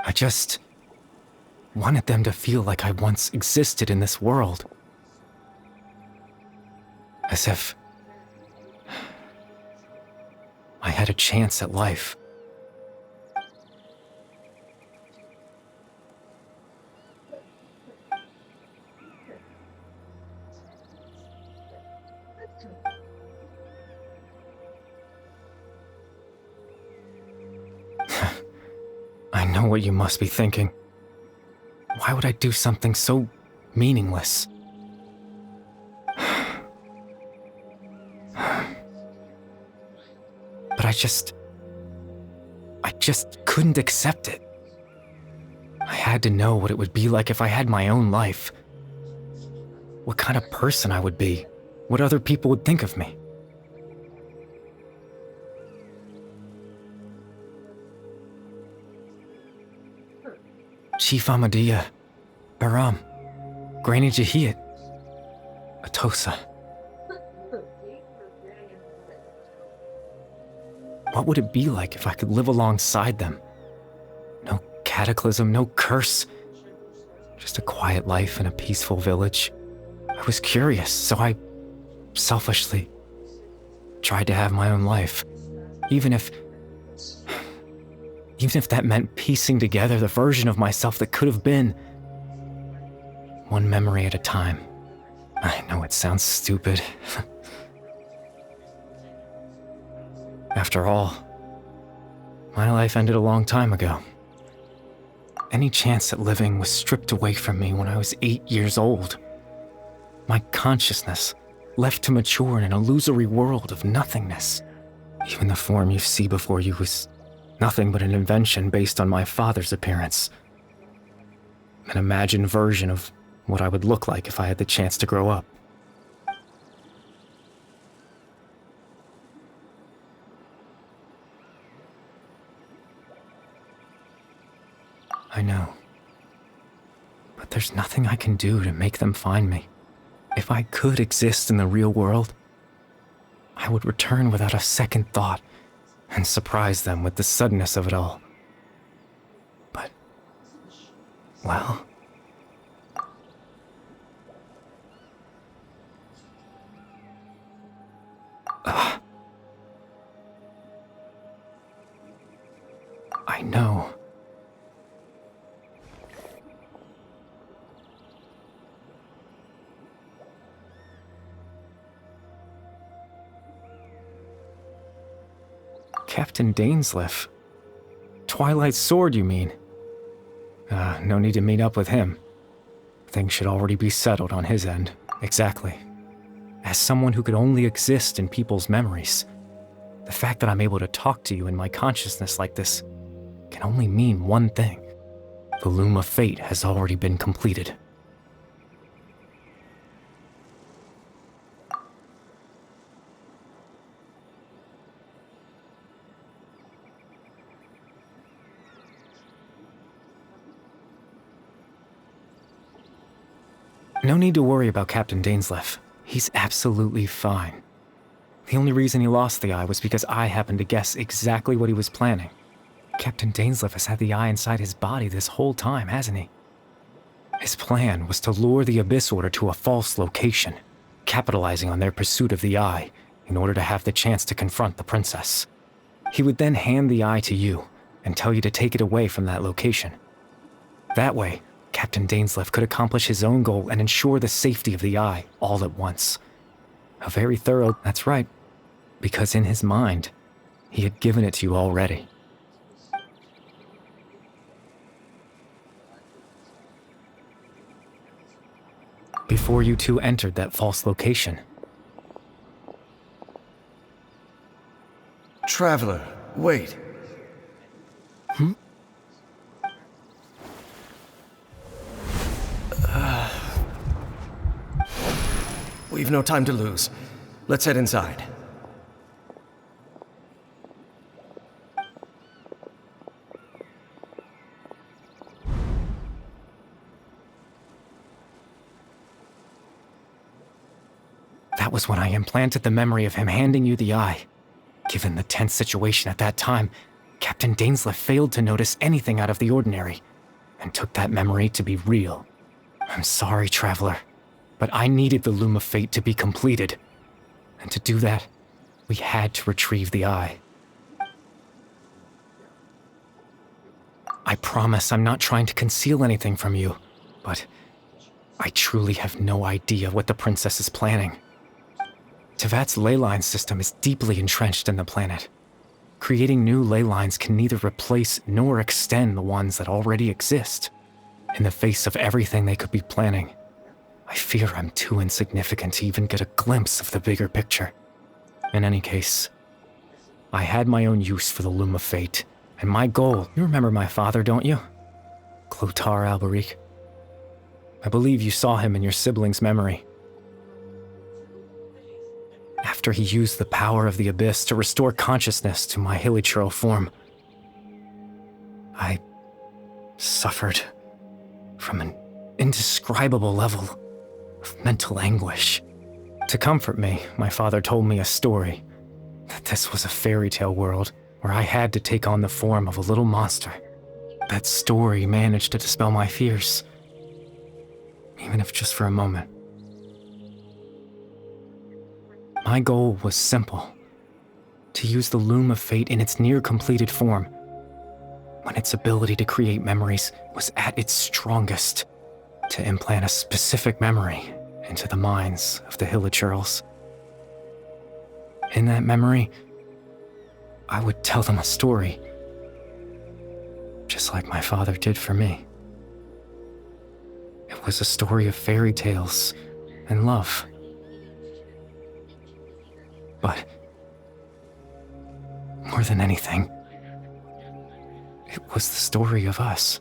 I just wanted them to feel like I once existed in this world. As if I had a chance at life. I know what you must be thinking. Why would I do something so meaningless? But I just couldn't accept it. I had to know what it would be like if I had my own life. What kind of person I would be. What other people would think of me. Chief Ahmadiyya, Baram, Granny Jahiyat, Atosa. What would it be like if I could live alongside them? No cataclysm, no curse. Just a quiet life in a peaceful village. I was curious, so I selfishly tried to have my own life. Even if that meant piecing together the version of myself that could have been. One memory at a time. I know it sounds stupid. After all, my life ended a long time ago. Any chance at living was stripped away from me when I was 8 years old. My consciousness left to mature in an illusory world of nothingness. Even the form you see before you was nothing but an invention based on my father's appearance. An imagined version of what I would look like if I had the chance to grow up. I know. But there's nothing I can do to make them find me. If I could exist in the real world, I would return without a second thought and surprise them with the suddenness of it all. But, well, I know. Captain Dainsleif. Twilight Sword, you mean? No need to meet up with him. Things should already be settled on his end. Exactly. As someone who could only exist in people's memories, the fact that I'm able to talk to you in my consciousness like this can only mean one thing. The Loom of Fate has already been completed. No need to worry about Captain Dainsleif. He's absolutely fine. The only reason he lost the eye was because I happened to guess exactly what he was planning. Captain Dainsleif has had the eye inside his body this whole time, hasn't he? His plan was to lure the Abyss Order to a false location, capitalizing on their pursuit of the eye in order to have the chance to confront the princess. He would then hand the eye to you and tell you to take it away from that location. That way, Captain Dainsleif could accomplish his own goal and ensure the safety of the eye all at once. A very thorough, that's right, because in his mind, he had given it to you already. Before you two entered that false location. Traveler, wait. We've no time to lose. Let's head inside. That was when I implanted the memory of him handing you the eye. Given the tense situation at that time, Captain Dainsleif failed to notice anything out of the ordinary, and took that memory to be real. I'm sorry, Traveler, but I needed the Loom of Fate to be completed. And to do that, we had to retrieve the eye. I promise I'm not trying to conceal anything from you, but I truly have no idea what the princess is planning. Tevat's ley line system is deeply entrenched in the planet. Creating new ley lines can neither replace nor extend the ones that already exist. In the face of everything they could be planning, I fear I'm too insignificant to even get a glimpse of the bigger picture. In any case, I had my own use for the Loom of Fate, and my goal— you remember my father, don't you? Clotar Alberic. I believe you saw him in your sibling's memory. After he used the power of the Abyss to restore consciousness to my hilichurl form, I suffered from an indescribable level of mental anguish. To comfort me, my father told me a story, that this was a fairy tale world where I had to take on the form of a little monster. That story managed to dispel my fears, even if just for a moment. My goal was simple: to use the Loom of Fate in its near-completed form, when its ability to create memories was at its strongest, to implant a specific memory into the minds of the hilichurls. In that memory, I would tell them a story, just like my father did for me. It was a story of fairy tales and love. But more than anything, it was the story of us.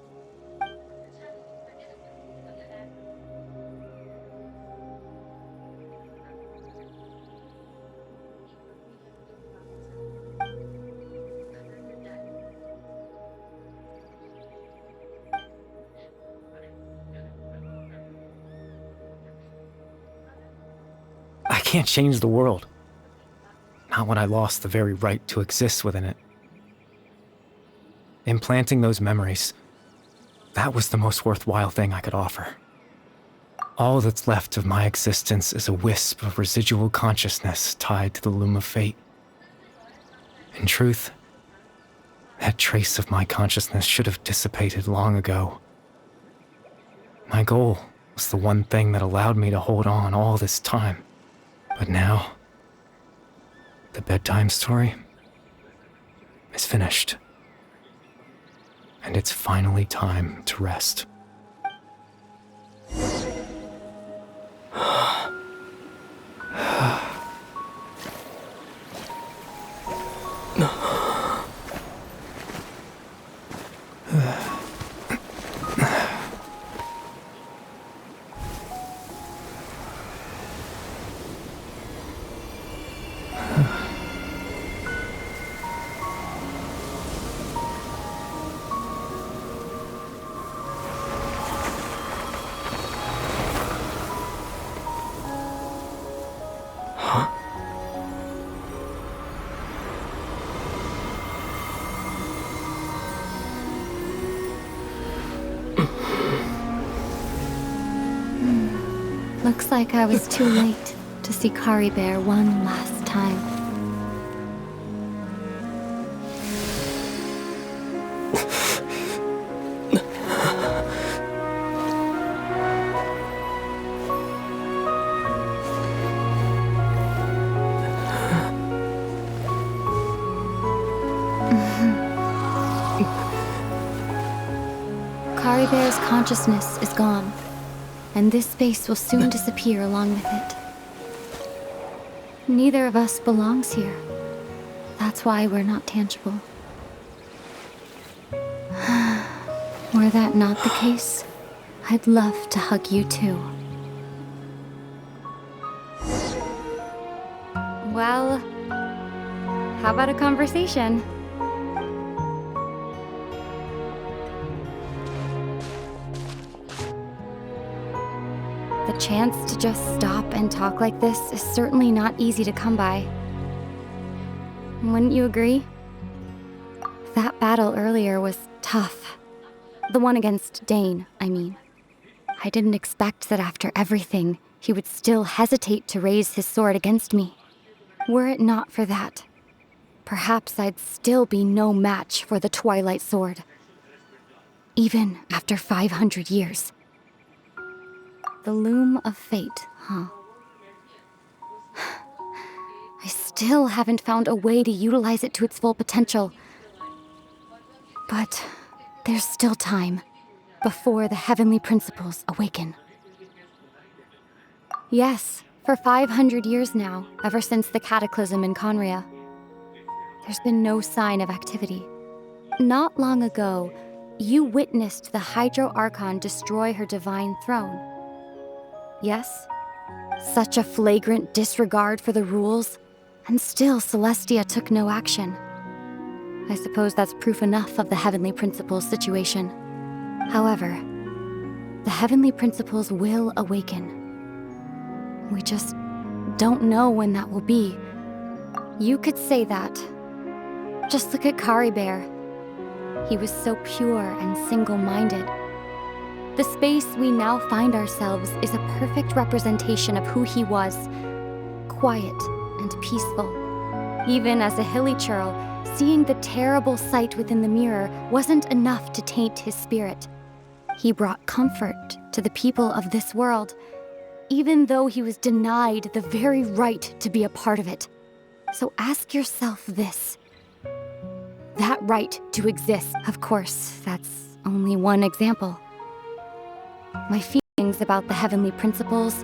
I can't change the world. Not when I lost the very right to exist within it. Implanting those memories, that was the most worthwhile thing I could offer. All that's left of my existence is a wisp of residual consciousness tied to the Loom of Fate. In truth, that trace of my consciousness should have dissipated long ago. My goal was the one thing that allowed me to hold on all this time. But now, the bedtime story is finished. And it's finally time to rest. Looks like I was too late to see Kari Bear one last time. Kari Bear's consciousness is gone, and this space will soon disappear along with it. Neither of us belongs here. That's why we're not tangible. Were that not the case, I'd love to hug you too. Well, how about a conversation? The chance to just stop and talk like this is certainly not easy to come by. Wouldn't you agree? That battle earlier was tough. The one against Dane, I mean. I didn't expect that after everything, he would still hesitate to raise his sword against me. Were it not for that, perhaps I'd still be no match for the Twilight Sword. Even after 500 years. The loom of fate, huh? I still haven't found a way to utilize it to its full potential. But there's still time before the heavenly principles awaken. Yes, for 500 years now, ever since the cataclysm in Conria, there's been no sign of activity. Not long ago, you witnessed the Hydro Archon destroy her divine throne. Yes? Such a flagrant disregard for the rules, and still Celestia took no action. I suppose that's proof enough of the Heavenly Principles situation. However, the Heavenly Principles will awaken. We just don't know when that will be. You could say that. Just look at Kari Bear. He was so pure and single-minded. The space we now find ourselves is a perfect representation of who he was. Quiet and peaceful. Even as a hilly churl, seeing the terrible sight within the mirror wasn't enough to taint his spirit. He brought comfort to the people of this world, even though he was denied the very right to be a part of it. So ask yourself this. That right to exist, of course, that's only one example. My feelings about the heavenly principles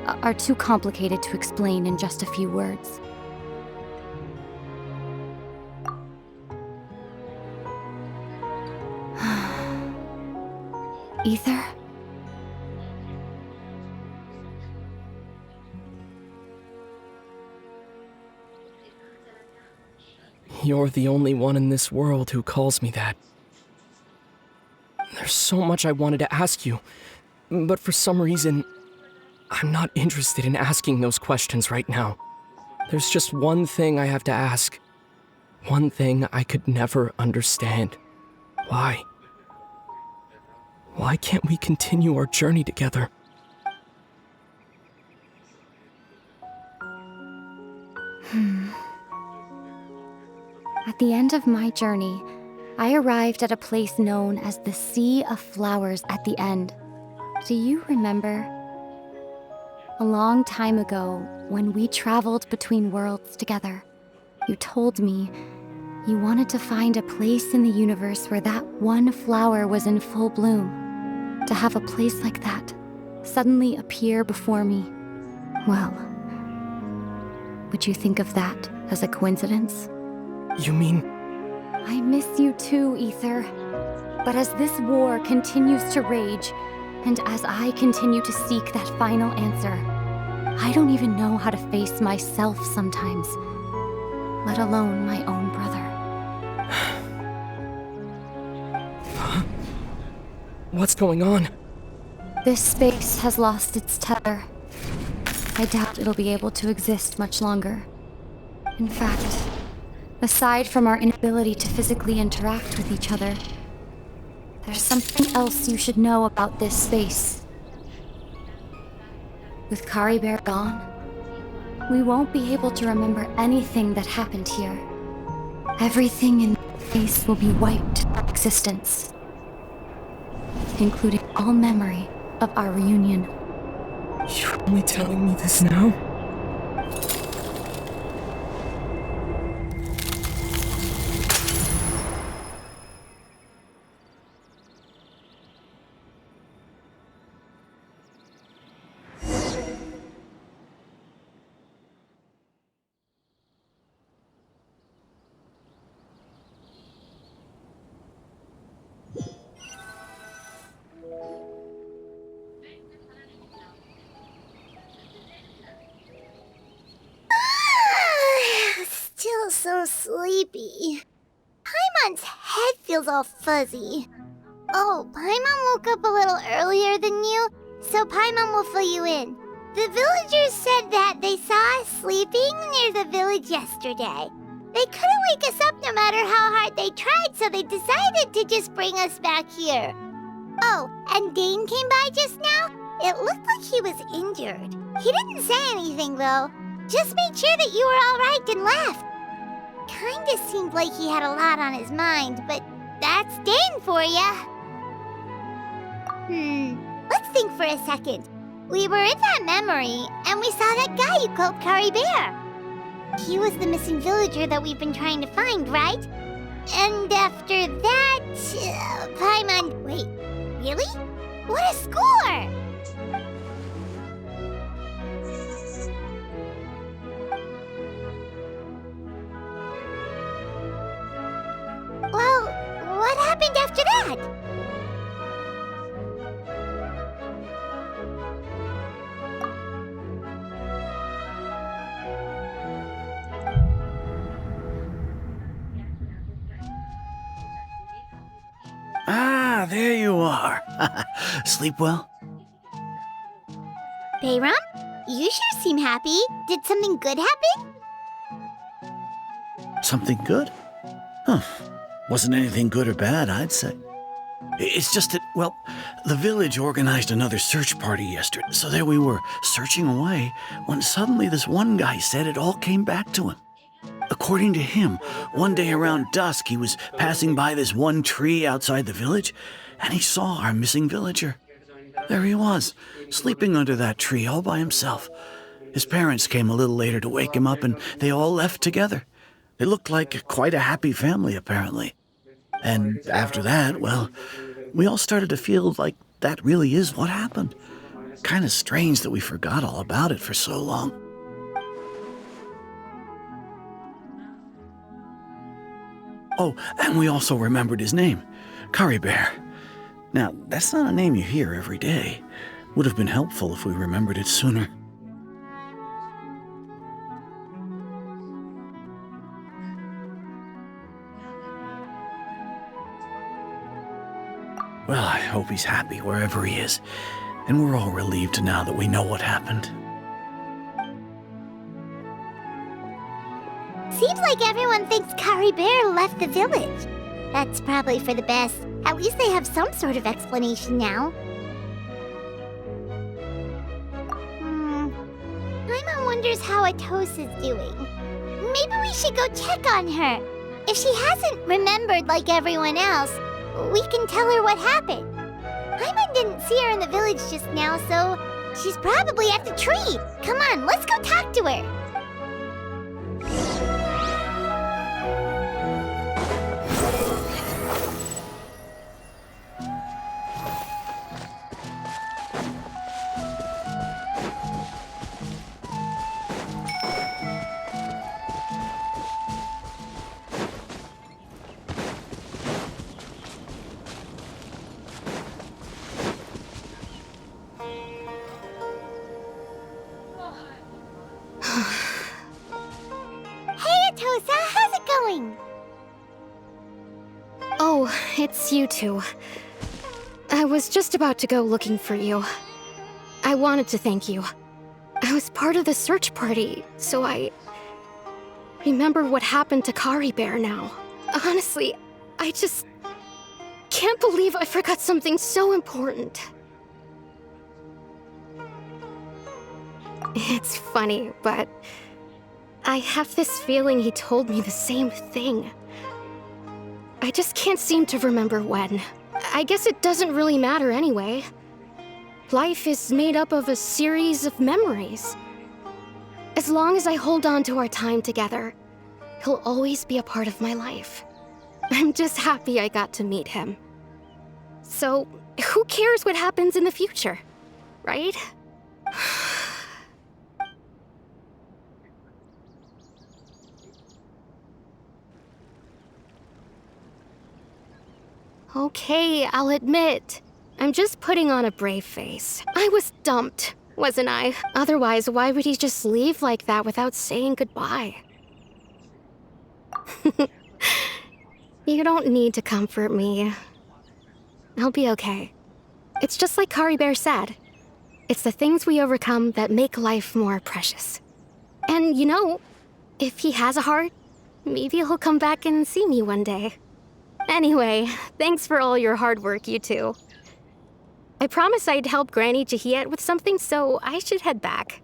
are too complicated to explain in just a few words. Ether? You're the only one in this world who calls me that. There's so much I wanted to ask you, but for some reason, I'm not interested in asking those questions right now. There's just one thing I have to ask. One thing I could never understand. Why? Why can't we continue our journey together? At the end of my journey, I arrived at a place known as the Sea of Flowers at the end. Do you remember? A long time ago, when we traveled between worlds together, you told me you wanted to find a place in the universe where that one flower was in full bloom. To have a place like that suddenly appear before me. Well, would you think of that as a coincidence? You mean... I miss you too, Ether. But as this war continues to rage, and as I continue to seek that final answer, I don't even know how to face myself sometimes, let alone my own brother. What's going on? This space has lost its tether. I doubt it'll be able to exist much longer. In fact, aside from our inability to physically interact with each other, there's something else you should know about this space. With Kari Bear gone, we won't be able to remember anything that happened here. Everything in space will be wiped from existence, including all memory of our reunion. You're only telling me this now? Still so sleepy. Paimon's head feels all fuzzy. Oh, Paimon woke up a little earlier than you, so Paimon will fill you in. The villagers said that they saw us sleeping near the village yesterday. They couldn't wake us up no matter how hard they tried, so they decided to just bring us back here. Oh, and Dane came by just now. It looked like he was injured. He didn't say anything, though. Just made sure that you were all right and left. Kinda seemed like he had a lot on his mind, but that's Dane for ya. Let's think for a second. We were in that memory, and we saw that guy you called Kari Bear. He was the missing villager that we've been trying to find, right? And after that, Paimon... Wait, really? What a score! Well, what happened after that? Ah, there you are. Sleep well? Bayram? You sure seem happy. Did something good happen? Something good? Huh. Wasn't anything good or bad, I'd say. It's just that, well, the village organized another search party yesterday. So there we were, searching away, when suddenly this one guy said it all came back to him. According to him, one day around dusk, he was passing by this one tree outside the village, and he saw our missing villager. There he was, sleeping under that tree all by himself. His parents came a little later to wake him up, and they all left together. They looked like quite a happy family, apparently. And after that, well, we all started to feel like that really is what happened. Kind of strange that we forgot all about it for so long. Oh, and we also remembered his name, Kari Bear. Now, that's not a name you hear every day. Would have been helpful if we remembered it sooner. Well, I hope he's happy wherever he is, and we're all relieved now that we know what happened. Seems like everyone thinks Kari Bear left the village. That's probably for the best. At least they have some sort of explanation now. Paimon wonders how Atosa's doing. Maybe we should go check on her. If she hasn't remembered like everyone else, we can tell her what happened. Paimon didn't see her in the village just now, so she's probably at the tree. Come on, let's go talk to her. Oh, it's you two. I was just about to go looking for you. I wanted to thank you. I was part of the search party, so I remember what happened to Kari Bear now. Honestly, I just can't believe I forgot something so important. It's funny, but I have this feeling he told me the same thing. I just can't seem to remember when. I guess it doesn't really matter anyway. Life is made up of a series of memories. As long as I hold on to our time together, he'll always be a part of my life. I'm just happy I got to meet him. So, who cares what happens in the future, right? Okay, I'll admit. I'm just putting on a brave face. I was dumped, wasn't I? Otherwise, why would he just leave like that without saying goodbye? You don't need to comfort me. I'll be okay. It's just like Kari Bear said. It's the things we overcome that make life more precious. And you know, if he has a heart, maybe he'll come back and see me one day. Anyway, thanks for all your hard work, you two. I promised I'd help Granny Jahiet with something, so I should head back.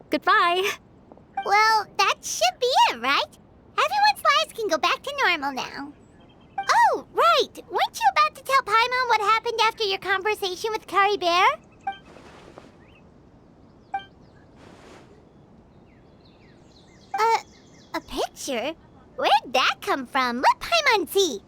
Goodbye. Well, that should be it, right? Everyone's lives can go back to normal now. Oh, right! Weren't you about to tell Paimon what happened after your conversation with Kari Bear? A picture? Where'd that come from? Let Paimon see.